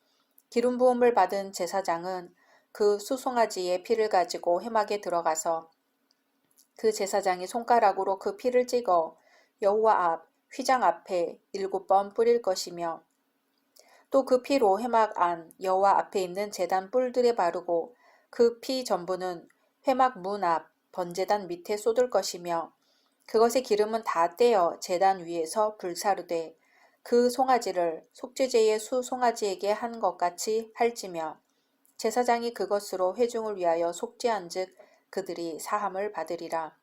기름 부음을 받은 제사장은 그 수송아지의 피를 가지고 회막에 들어가서 그 제사장이 손가락으로 그 피를 찍어 여호와 앞 휘장 앞에 7번 뿌릴 것이며 또 그 피로 회막 안 여호와 앞에 있는 제단 뿔들에 바르고 그 피 전부는 회막 문 앞 번제단 밑에 쏟을 것이며 그것의 기름은 다 떼어 제단 위에서 불사르되 그 송아지를 속죄제의 수송아지에게 한 것 같이 할지며 제사장이 그것으로 회중을 위하여 속죄한즉 그들이 사함을 받으리라.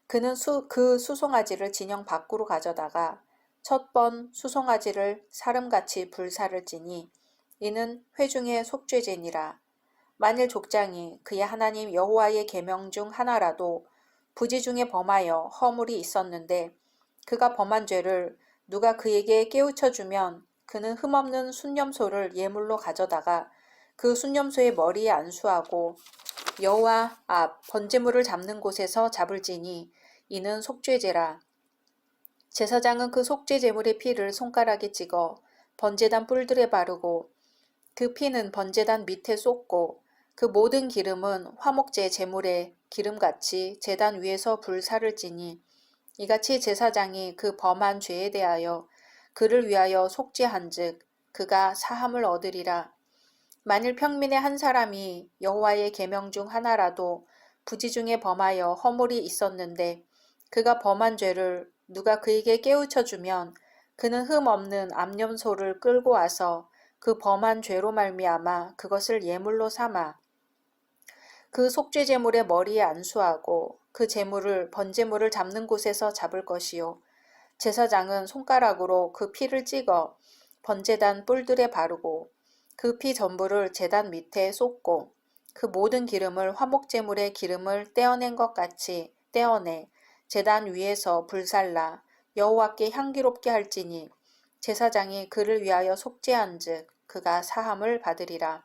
그는 그 수송아지를 진영 밖으로 가져다가 첫 번 수송아지를 사름같이 불사를 지니 이는 회중의 속죄제니라. 만일 족장이 그의 하나님 여호와의 계명 중 하나라도 부지 중에 범하여 허물이 있었는데 그가 범한 죄를 누가 그에게 깨우쳐 주면 그는 흠없는 순념소를 예물로 가져다가 그 순념소의 머리에 안수하고 여호와 앞 번제물을 잡는 곳에서 잡을지니 이는 속죄제라. 제사장은 그 속죄 제물의 피를 손가락에 찍어 번제단 뿔들에 바르고 그 피는 번제단 밑에 쏟고 그 모든 기름은 화목제 제물의 기름같이 제단 위에서 불사를 지니 이같이 제사장이 그 범한 죄에 대하여 그를 위하여 속죄한즉 그가 사함을 얻으리라. 만일 평민의 한 사람이 여호와의 계명 중 하나라도 부지 중에 범하여 허물이 있었는데 그가 범한 죄를 누가 그에게 깨우쳐 주면 그는 흠 없는 암염소를 끌고 와서 그 범한 죄로 말미암아 그것을 예물로 삼아 그 속죄 제물의 머리에 안수하고 그 제물을 번제물을 잡는 곳에서 잡을 것이요 제사장은 손가락으로 그 피를 찍어 번제단 뿔들에 바르고 그 피 전부를 제단 밑에 쏟고 그 모든 기름을 화목제물의 기름을 떼어낸 것 같이 떼어내 제단 위에서 불살라 여호와께 향기롭게 할지니 제사장이 그를 위하여 속죄한즉 그가 사함을 받으리라.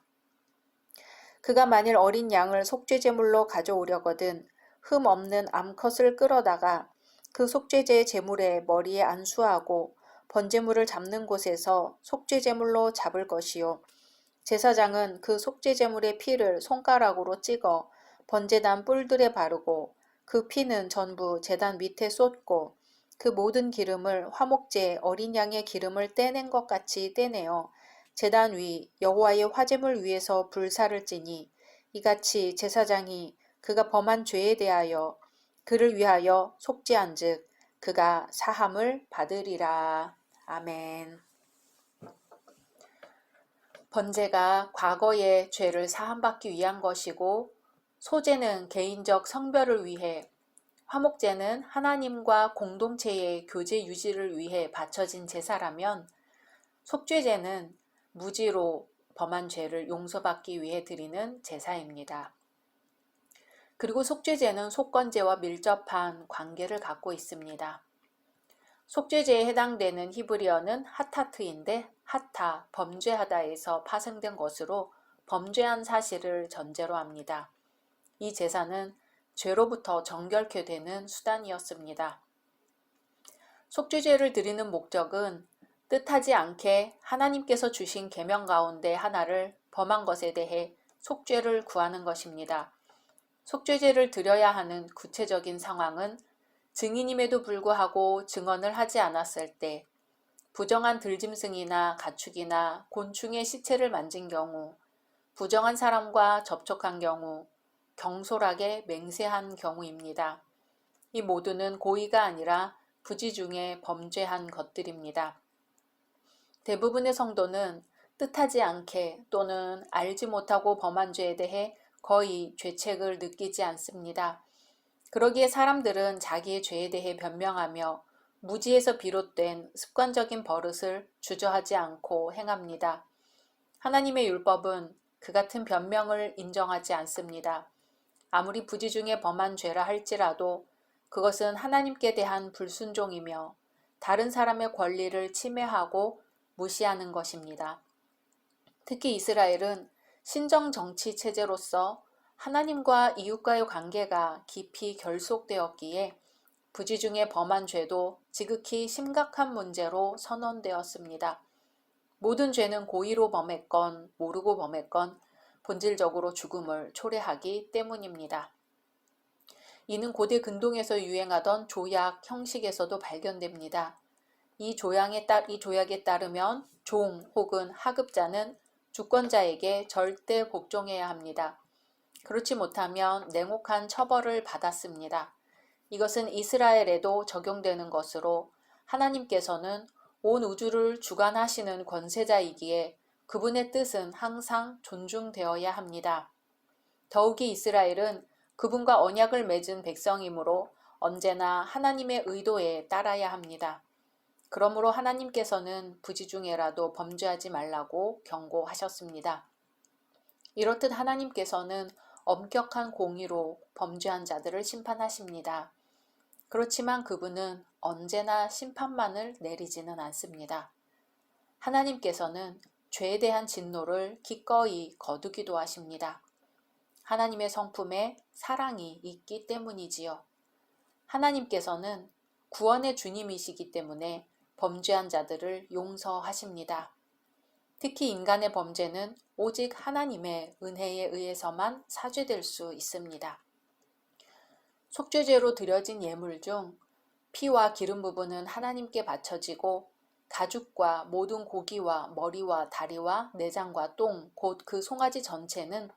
그가 만일 어린 양을 속죄제물로 가져오려거든 흠 없는 암컷을 끌어다가 그 속죄제 제물의 머리에 안수하고 번제물을 잡는 곳에서 속죄제물로 잡을 것이요 제사장은 그 속죄제물의 피를 손가락으로 찍어 번제단 뿔들에 바르고 그 피는 전부 제단 밑에 쏟고 그 모든 기름을 화목제 어린 양의 기름을 떼낸 것 같이 떼내어 제단 위 여호와의 화제물 위에서 불사를 찌니 이같이 제사장이 그가 범한 죄에 대하여 그를 위하여 속죄한즉 그가 사함을 받으리라. 아멘. 번제가 과거의 죄를 사함받기 위한 것이고 소제는 개인적 성별을 위해, 화목제는 하나님과 공동체의 교제 유지를 위해 바쳐진 제사라면 속죄제는 무지로 범한 죄를 용서받기 위해 드리는 제사입니다. 그리고 속죄제는 속건제와 밀접한 관계를 갖고 있습니다. 속죄제에 해당되는 히브리어는 하타트인데 하타, 범죄하다에서 파생된 것으로 범죄한 사실을 전제로 합니다. 이 제사는 죄로부터 정결케 되는 수단이었습니다. 속죄제를 드리는 목적은 뜻하지 않게 하나님께서 주신 계명 가운데 하나를 범한 것에 대해 속죄를 구하는 것입니다. 속죄제를 드려야 하는 구체적인 상황은 증인임에도 불구하고 증언을 하지 않았을 때, 부정한 들짐승이나 가축이나 곤충의 시체를 만진 경우, 부정한 사람과 접촉한 경우, 경솔하게 맹세한 경우입니다. 이 모두는 고의가 아니라 부지 중에 범죄한 것들입니다. 대부분의 성도는 뜻하지 않게 또는 알지 못하고 범한 죄에 대해 거의 죄책을 느끼지 않습니다. 그러기에 사람들은 자기의 죄에 대해 변명하며 무지에서 비롯된 습관적인 버릇을 주저하지 않고 행합니다. 하나님의 율법은 그 같은 변명을 인정하지 않습니다. 아무리 부지 중에 범한 죄라 할지라도 그것은 하나님께 대한 불순종이며 다른 사람의 권리를 침해하고 무시하는 것입니다. 특히 이스라엘은 신정 정치 체제로서 하나님과 이웃과의 관계가 깊이 결속되었기에 부지 중에 범한 죄도 지극히 심각한 문제로 선언되었습니다. 모든 죄는 고의로 범했건 모르고 범했건 본질적으로 죽음을 초래하기 때문입니다. 이는 고대 근동에서 유행하던 조약 형식에서도 발견됩니다. 이 조약에 따르면 종 혹은 하급자는 주권자에게 절대 복종해야 합니다. 그렇지 못하면 냉혹한 처벌을 받았습니다. 이것은 이스라엘에도 적용되는 것으로 하나님께서는 온 우주를 주관하시는 권세자이기에 그분의 뜻은 항상 존중되어야 합니다. 더욱이 이스라엘은 그분과 언약을 맺은 백성이므로 언제나 하나님의 의도에 따라야 합니다. 그러므로 하나님께서는 부지 중에라도 범죄하지 말라고 경고하셨습니다. 이렇듯 하나님께서는 엄격한 공의로 범죄한 자들을 심판하십니다. 그렇지만 그분은 언제나 심판만을 내리지는 않습니다. 하나님께서는 죄에 대한 진노를 기꺼이 거두기도 하십니다. 하나님의 성품에 사랑이 있기 때문이지요. 하나님께서는 구원의 주님이시기 때문에 범죄한 자들을 용서하십니다. 특히 인간의 범죄는 오직 하나님의 은혜에 의해서만 사죄될 수 있습니다. 속죄제로 드려진 예물 중 피와 기름 부분은 하나님께 바쳐지고 가죽과 모든 고기와 머리와 다리와 내장과 똥, 곧 그 송아지 전체는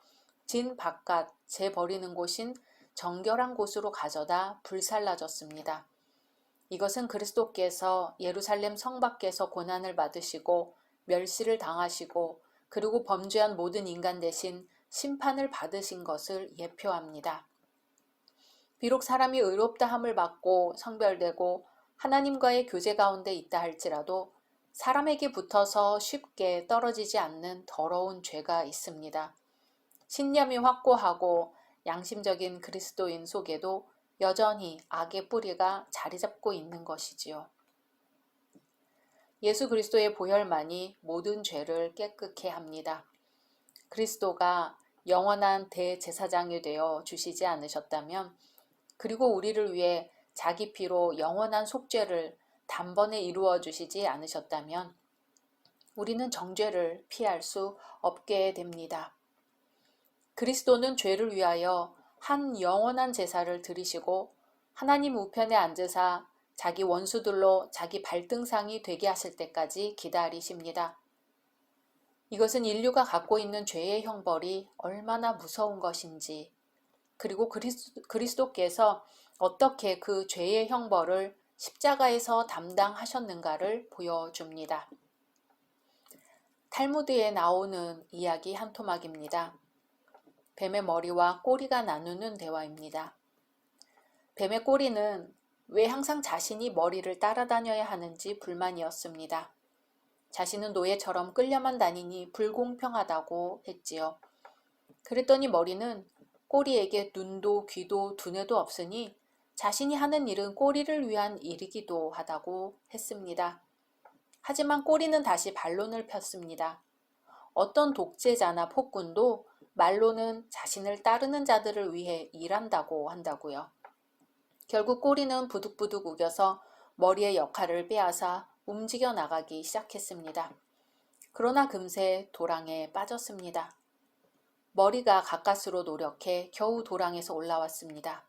진 바깥 재 버리는 곳인 정결한 곳으로 가져다 불살라졌습니다. 이것은 그리스도께서 예루살렘 성 밖에서 고난을 받으시고 멸시를 당하시고 그리고 범죄한 모든 인간 대신 심판을 받으신 것을 예표합니다. 비록 사람이 의롭다 함을 받고 성별되고 하나님과의 교제 가운데 있다 할지라도 사람에게 붙어서 쉽게 떨어지지 않는 더러운 죄가 있습니다. 신념이 확고하고 양심적인 그리스도인 속에도 여전히 악의 뿌리가 자리 잡고 있는 것이지요. 예수 그리스도의 보혈만이 모든 죄를 깨끗게 합니다. 그리스도가 영원한 대제사장이 되어 주시지 않으셨다면, 그리고 우리를 위해 자기 피로 영원한 속죄를 단번에 이루어 주시지 않으셨다면 우리는 정죄를 피할 수 없게 됩니다. 그리스도는 죄를 위하여 한 영원한 제사를 드리시고 하나님 우편에 앉으사 자기 원수들로 자기 발등상이 되게 하실 때까지 기다리십니다. 이것은 인류가 갖고 있는 죄의 형벌이 얼마나 무서운 것인지, 그리고 그리스도께서 어떻게 그 죄의 형벌을 십자가에서 담당하셨는가를 보여줍니다. 탈무드에 나오는 이야기 한 토막입니다. 뱀의 머리와 꼬리가 나누는 대화입니다. 뱀의 꼬리는 왜 항상 자신이 머리를 따라다녀야 하는지 불만이었습니다. 자신은 노예처럼 끌려만 다니니 불공평하다고 했지요. 그랬더니 머리는 꼬리에게 눈도 귀도 두뇌도 없으니 자신이 하는 일은 꼬리를 위한 일이기도 하다고 했습니다. 하지만 꼬리는 다시 반론을 폈습니다. 어떤 독재자나 폭군도 말로는 자신을 따르는 자들을 위해 일한다고 한다고요. 결국 꼬리는 부득부득 우겨서 머리의 역할을 빼앗아 움직여 나가기 시작했습니다. 그러나 금세 도랑에 빠졌습니다. 머리가 가까스로 노력해 겨우 도랑에서 올라왔습니다.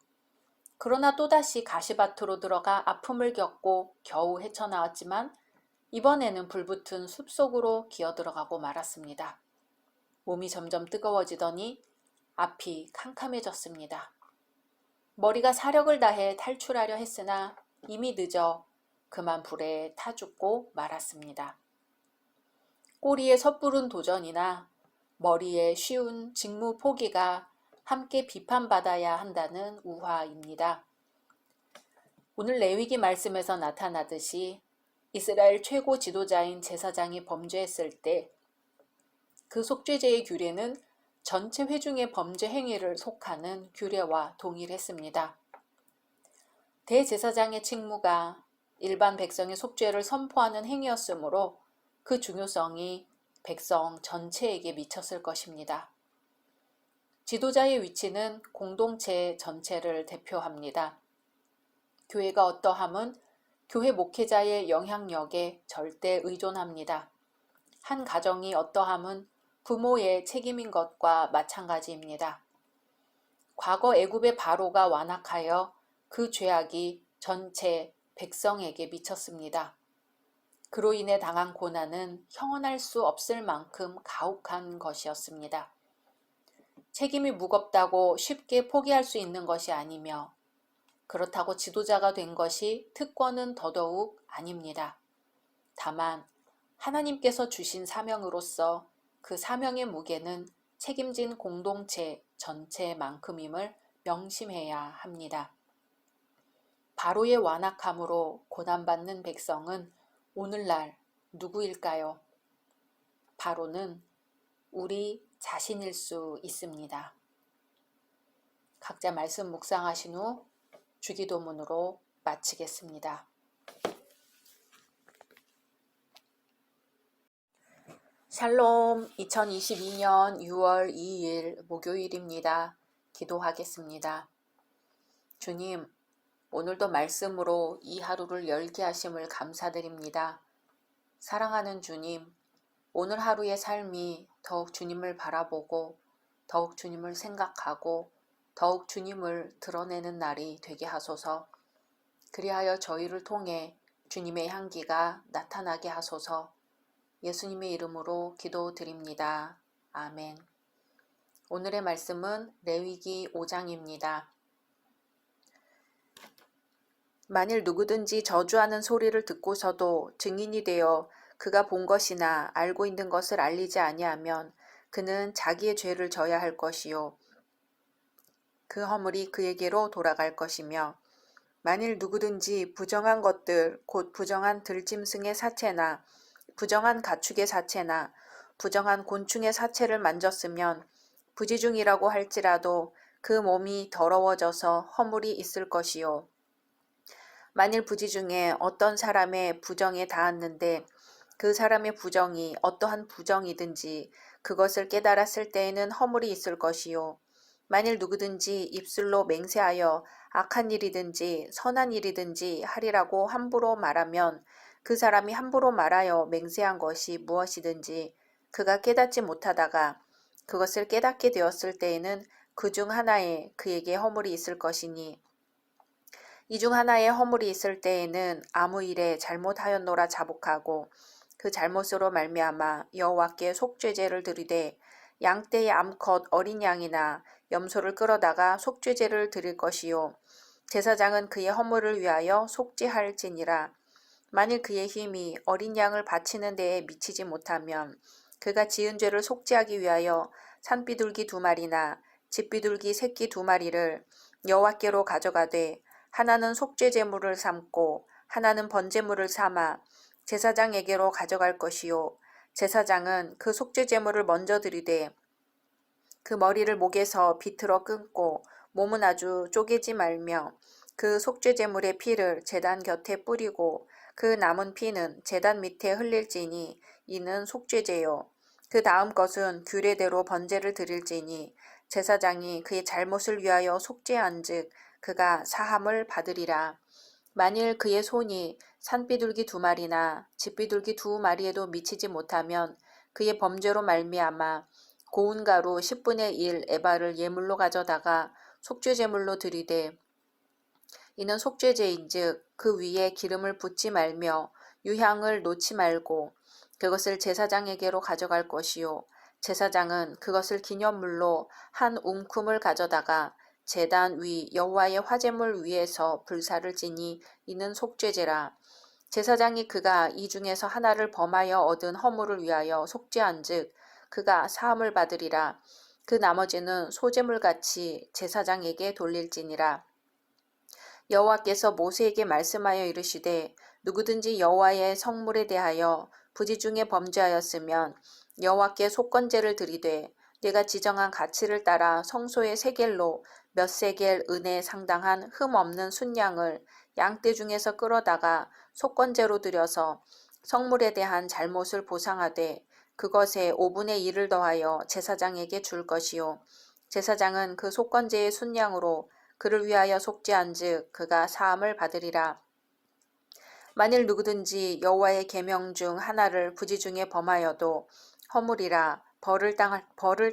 그러나 또다시 가시밭으로 들어가 아픔을 겪고 겨우 헤쳐나왔지만 이번에는 불붙은 숲속으로 기어들어가고 말았습니다. 몸이 점점 뜨거워지더니 앞이 캄캄해졌습니다. 머리가 사력을 다해 탈출하려 했으나 이미 늦어 그만 불에 타 죽고 말았습니다. 꼬리에 섣부른 도전이나 머리에 쉬운 직무 포기가 함께 비판받아야 한다는 우화입니다. 오늘 레위기 말씀에서 나타나듯이 이스라엘 최고 지도자인 제사장이 범죄했을 때 그 속죄제의 규례는 전체 회중의 범죄 행위를 속하는 규례와 동일했습니다. 대제사장의 직무가 일반 백성의 속죄를 선포하는 행위였으므로 그 중요성이 백성 전체에게 미쳤을 것입니다. 지도자의 위치는 공동체 전체를 대표합니다. 교회가 어떠함은 교회 목회자의 영향력에 절대 의존합니다. 한 가정이 어떠함은 부모의 책임인 것과 마찬가지입니다. 과거 애굽의 바로가 완악하여 그 죄악이 전체 백성에게 미쳤습니다. 그로 인해 당한 고난은 형언할 수 없을 만큼 가혹한 것이었습니다. 책임이 무겁다고 쉽게 포기할 수 있는 것이 아니며 그렇다고 지도자가 된 것이 특권은 더더욱 아닙니다. 다만 하나님께서 주신 사명으로서 그 사명의 무게는 책임진 공동체 전체만큼임을 명심해야 합니다. 바로의 완악함으로 고난받는 백성은 오늘날 누구일까요? 바로는 우리 자신일 수 있습니다. 각자 말씀 묵상하신 후 주기도문으로 마치겠습니다. 샬롬, 2022년 6월 2일 목요일입니다. 기도하겠습니다. 주님, 오늘도 말씀으로 이 하루를 열게 하심을 감사드립니다. 사랑하는 주님, 오늘 하루의 삶이 더욱 주님을 바라보고 더욱 주님을 생각하고 더욱 주님을 드러내는 날이 되게 하소서. 그리하여 저희를 통해 주님의 향기가 나타나게 하소서. 예수님의 이름으로 기도드립니다. 아멘. 오늘의 말씀은 레위기 5장입니다. 만일 누구든지 저주하는 소리를 듣고서도 증인이 되어 그가 본 것이나 알고 있는 것을 알리지 아니하면 그는 자기의 죄를 져야 할 것이요 그 허물이 그에게로 돌아갈 것이며 만일 누구든지 부정한 것들 곧 부정한 들짐승의 사체나 부정한 가축의 사체나 부정한 곤충의 사체를 만졌으면 부지중이라고 할지라도 그 몸이 더러워져서 허물이 있을 것이요 만일 부지 중에 어떤 사람의 부정에 닿았는데 그 사람의 부정이 어떠한 부정이든지 그것을 깨달았을 때에는 허물이 있을 것이요 만일 누구든지 입술로 맹세하여 악한 일이든지 선한 일이든지 하리라고 함부로 말하면 그 사람이 함부로 말하여 맹세한 것이 무엇이든지 그가 깨닫지 못하다가 그것을 깨닫게 되었을 때에는 그 중 하나에 그에게 허물이 있을 것이니 이 중 하나에 허물이 있을 때에는 아무 일에 잘못하였노라 자복하고 그 잘못으로 말미암아 여호와께 속죄제를 드리되 양떼의 암컷 어린 양이나 염소를 끌어다가 속죄제를 드릴 것이요 제사장은 그의 허물을 위하여 속죄할지니라. 만일 그의 힘이 어린 양을 바치는 데에 미치지 못하면 그가 지은 죄를 속죄하기 위하여 산비둘기 2마리나 집비둘기 새끼 2마리를 여호와께로 가져가되 하나는 속죄제물을 삼고 하나는 번제물을 삼아 제사장에게로 가져갈 것이요 제사장은 그 속죄제물을 먼저 드리되 그 머리를 목에서 비틀어 끊고 몸은 아주 쪼개지 말며 그 속죄제물의 피를 제단 곁에 뿌리고 그 남은 피는 제단 밑에 흘릴지니 이는 속죄제요. 그 다음 것은 규례대로 번제를 드릴지니 제사장이 그의 잘못을 위하여 속죄한즉 그가 사함을 받으리라. 만일 그의 손이 산비둘기 2마리나 집비둘기 2마리에도 미치지 못하면 그의 범죄로 말미암아 고운 가루 10분의 1 에바를 예물로 가져다가 속죄제물로 드리되 이는 속죄제인즉 그 위에 기름을 붓지 말며 유향을 놓지 말고 그것을 제사장에게로 가져갈 것이요 제사장은 그것을 기념물로 한 웅큼을 가져다가 제단 위 여호와의 화제물 위에서 불사를 지니 이는 속죄제라. 제사장이 그가 이 중에서 하나를 범하여 얻은 허물을 위하여 속죄한즉 그가 사함을 받으리라. 그 나머지는 소제물같이 제사장에게 돌릴지니라. 여호와께서 모세에게 말씀하여 이르시되 누구든지 여호와의 성물에 대하여 부지 중에 범죄하였으면 여호와께 속건제를 드리되 내가 지정한 가치를 따라 성소의 세겔로 몇 세겔 은에 상당한 흠 없는 순양을 양떼 중에서 끌어다가 속건제로 드려서 성물에 대한 잘못을 보상하되 그것에 5분의 1을 더하여 제사장에게 줄 것이요 제사장은 그 속건제의 순양으로 그를 위하여 속죄한즉 그가 사함을 받으리라. 만일 누구든지 여호와의 계명 중 하나를 부지 중에 범하여도 허물이라 벌을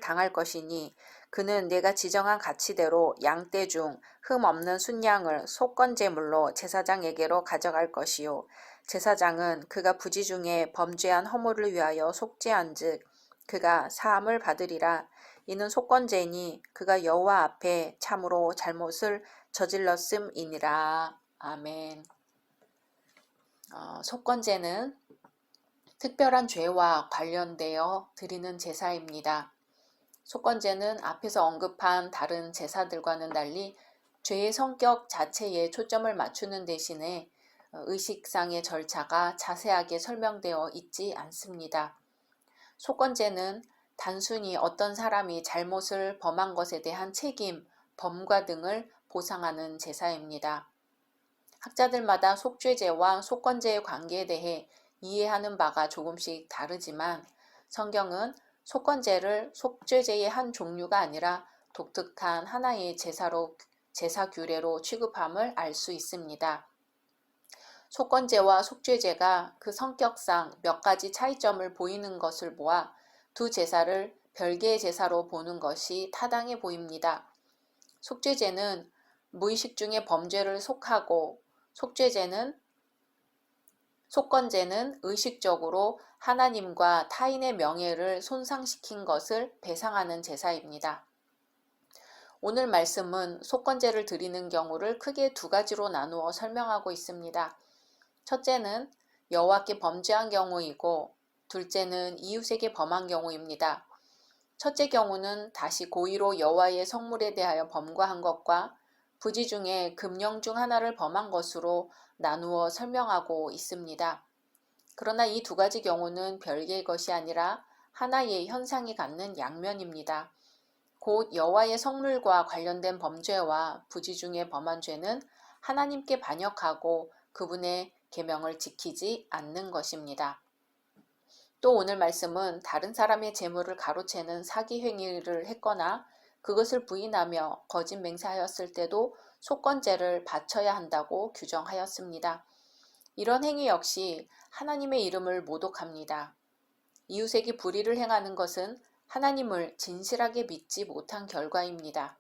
당할 것이니 그는 내가 지정한 가치대로 양떼 중 흠 없는 순양을 속건제물로 제사장에게로 가져갈 것이요 제사장은 그가 부지 중에 범죄한 허물을 위하여 속죄한즉 그가 사함을 받으리라. 이는 속건제니 그가 여호와 앞에 참으로 잘못을 저질렀음이니라. 아멘. 속건제는 특별한 죄와 관련되어 드리는 제사입니다. 속건제는 앞에서 언급한 다른 제사들과는 달리 죄의 성격 자체에 초점을 맞추는 대신에 의식상의 절차가 자세하게 설명되어 있지 않습니다. 속건제는 단순히 어떤 사람이 잘못을 범한 것에 대한 책임, 범과 등을 보상하는 제사입니다. 학자들마다 속죄제와 속건제의 관계에 대해 이해하는 바가 조금씩 다르지만 성경은 속건제를 속죄제의 한 종류가 아니라 독특한 하나의 제사 규례로 취급함을 알 수 있습니다. 속건제와 속죄제가 그 성격상 몇 가지 차이점을 보이는 것을 보아 두 제사를 별개의 제사로 보는 것이 타당해 보입니다. 속죄제는 무의식 중에 범죄를 속하고 속건제는 의식적으로 하나님과 타인의 명예를 손상시킨 것을 배상하는 제사입니다. 오늘 말씀은 속건제를 드리는 경우를 크게 두 가지로 나누어 설명하고 있습니다. 첫째는 여호와께 범죄한 경우이고 둘째는 이웃에게 범한 경우입니다. 첫째 경우는 다시 고의로 여호와의 성물에 대하여 범과한 것과 부지 중에 금령 중 하나를 범한 것으로 나누어 설명하고 있습니다. 그러나 이 두 가지 경우는 별개의 것이 아니라 하나의 현상이 갖는 양면입니다. 곧 여호와의 성물과 관련된 범죄와 부지 중에 범한 죄는 하나님께 반역하고 그분의 계명을 지키지 않는 것입니다. 또 오늘 말씀은 다른 사람의 재물을 가로채는 사기 행위를 했거나 그것을 부인하며 거짓 맹세하였을 때도 속건제를 바쳐야 한다고 규정하였습니다. 이런 행위 역시 하나님의 이름을 모독합니다. 이웃에게 불의를 행하는 것은 하나님을 진실하게 믿지 못한 결과입니다.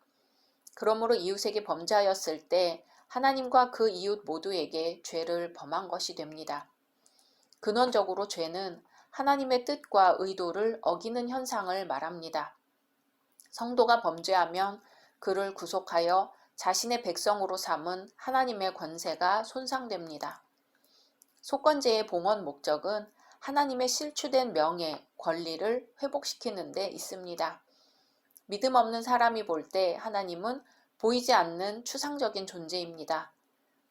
그러므로 이웃에게 범죄하였을 때 하나님과 그 이웃 모두에게 죄를 범한 것이 됩니다. 근원적으로 죄는 하나님의 뜻과 의도를 어기는 현상을 말합니다. 성도가 범죄하면 그를 구속하여 자신의 백성으로 삼은 하나님의 권세가 손상됩니다. 속건제의 봉헌 목적은 하나님의 실추된 명예, 권리를 회복시키는 데 있습니다. 믿음 없는 사람이 볼 때 하나님은 보이지 않는 추상적인 존재입니다.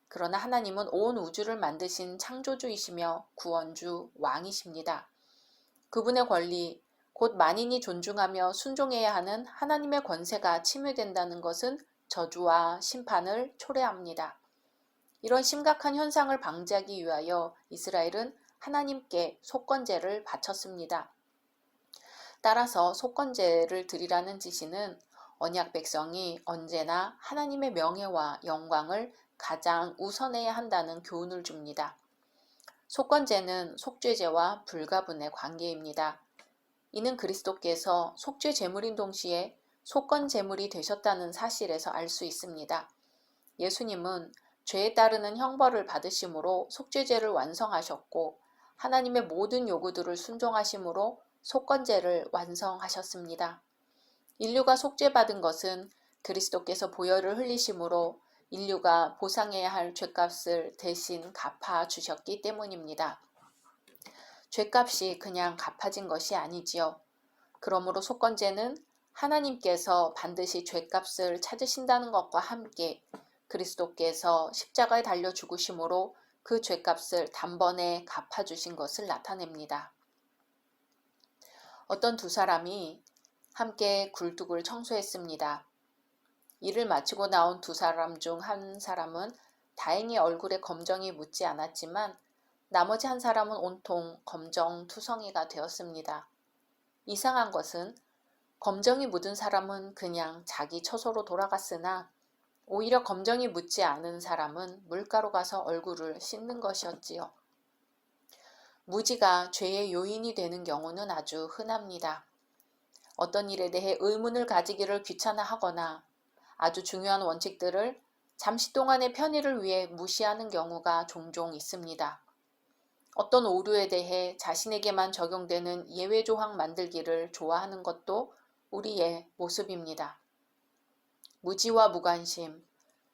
그러나 하나님은 온 우주를 만드신 창조주이시며 구원주, 왕이십니다. 그분의 권리, 곧 만인이 존중하며 순종해야 하는 하나님의 권세가 침해된다는 것은 저주와 심판을 초래합니다. 이런 심각한 현상을 방지하기 위하여 이스라엘은 하나님께 속건제를 바쳤습니다. 따라서 속건제를 드리라는 지시는 언약 백성이 언제나 하나님의 명예와 영광을 가장 우선해야 한다는 교훈을 줍니다. 속건제는 속죄제와 불가분의 관계입니다. 이는 그리스도께서 속죄 제물인 동시에 속건 제물이 되셨다는 사실에서 알 수 있습니다. 예수님은 죄에 따르는 형벌을 받으심으로 속죄제를 완성하셨고 하나님의 모든 요구들을 순종하심으로 속건제를 완성하셨습니다. 인류가 속죄받은 것은 그리스도께서 보혈을 흘리심으로 인류가 보상해야 할 죄값을 대신 갚아주셨기 때문입니다. 죄값이 그냥 갚아진 것이 아니지요. 그러므로 속건제는 하나님께서 반드시 죄값을 찾으신다는 것과 함께 그리스도께서 십자가에 달려 죽으심으로 그 죄값을 단번에 갚아주신 것을 나타냅니다. 어떤 두 사람이 함께 굴뚝을 청소했습니다. 일을 마치고 나온 두 사람 중 한 사람은 다행히 얼굴에 검정이 묻지 않았지만 나머지 한 사람은 온통 검정투성이가 되었습니다. 이상한 것은 검정이 묻은 사람은 그냥 자기 처소로 돌아갔으나 오히려 검정이 묻지 않은 사람은 물가로 가서 얼굴을 씻는 것이었지요. 무지가 죄의 요인이 되는 경우는 아주 흔합니다. 어떤 일에 대해 의문을 가지기를 귀찮아하거나 아주 중요한 원칙들을 잠시 동안의 편의를 위해 무시하는 경우가 종종 있습니다. 어떤 오류에 대해 자신에게만 적용되는 예외 조항 만들기를 좋아하는 것도 우리의 모습입니다. 무지와 무관심,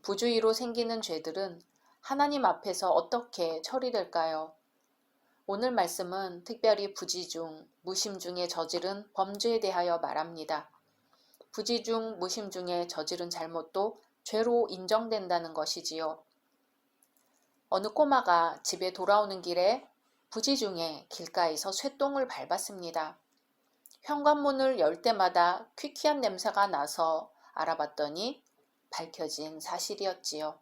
부주의로 생기는 죄들은 하나님 앞에서 어떻게 처리될까요? 오늘 말씀은 특별히 부지중, 무심중에 저지른 범죄에 대하여 말합니다. 부지중, 무심중에 저지른 잘못도 죄로 인정된다는 것이지요. 어느 꼬마가 집에 돌아오는 길에 부지중에 길가에서 쇠똥을 밟았습니다. 현관문을 열 때마다 퀴퀴한 냄새가 나서 알아봤더니 밝혀진 사실이었지요.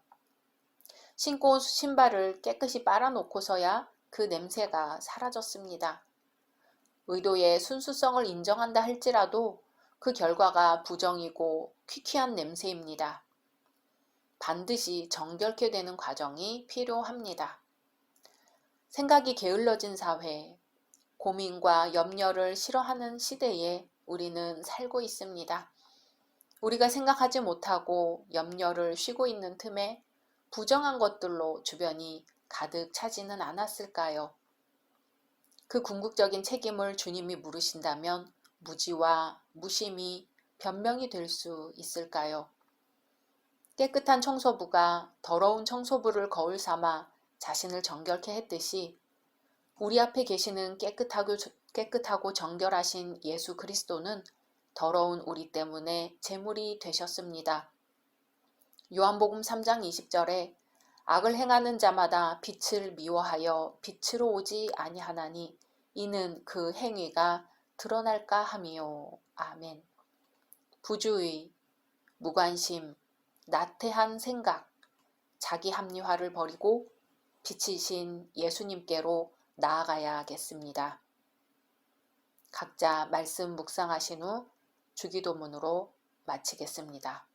신고 온 신발을 깨끗이 빨아놓고서야 그 냄새가 사라졌습니다. 의도의 순수성을 인정한다 할지라도 그 결과가 부정이고 퀴퀴한 냄새입니다. 반드시 정결케 되는 과정이 필요합니다. 생각이 게을러진 사회, 고민과 염려를 싫어하는 시대에 우리는 살고 있습니다. 우리가 생각하지 못하고 염려를 쉬고 있는 틈에 부정한 것들로 주변이 가득 차지는 않았을까요? 그 궁극적인 책임을 주님이 물으신다면 무지와 무심이 변명이 될 수 있을까요? 깨끗한 청소부가 더러운 청소부를 거울 삼아 자신을 정결케 했듯이 우리 앞에 계시는 깨끗하고 정결하신 예수 그리스도는 더러운 우리 때문에 제물이 되셨습니다. 요한복음 3장 20절에 악을 행하는 자마다 빛을 미워하여 빛으로 오지 아니하나니 이는 그 행위가 드러날까 함이요. 아멘. 부주의, 무관심, 나태한 생각, 자기 합리화를 버리고 빛이신 예수님께로 나아가야겠습니다. 각자 말씀 묵상하신 후 주기도문으로 마치겠습니다.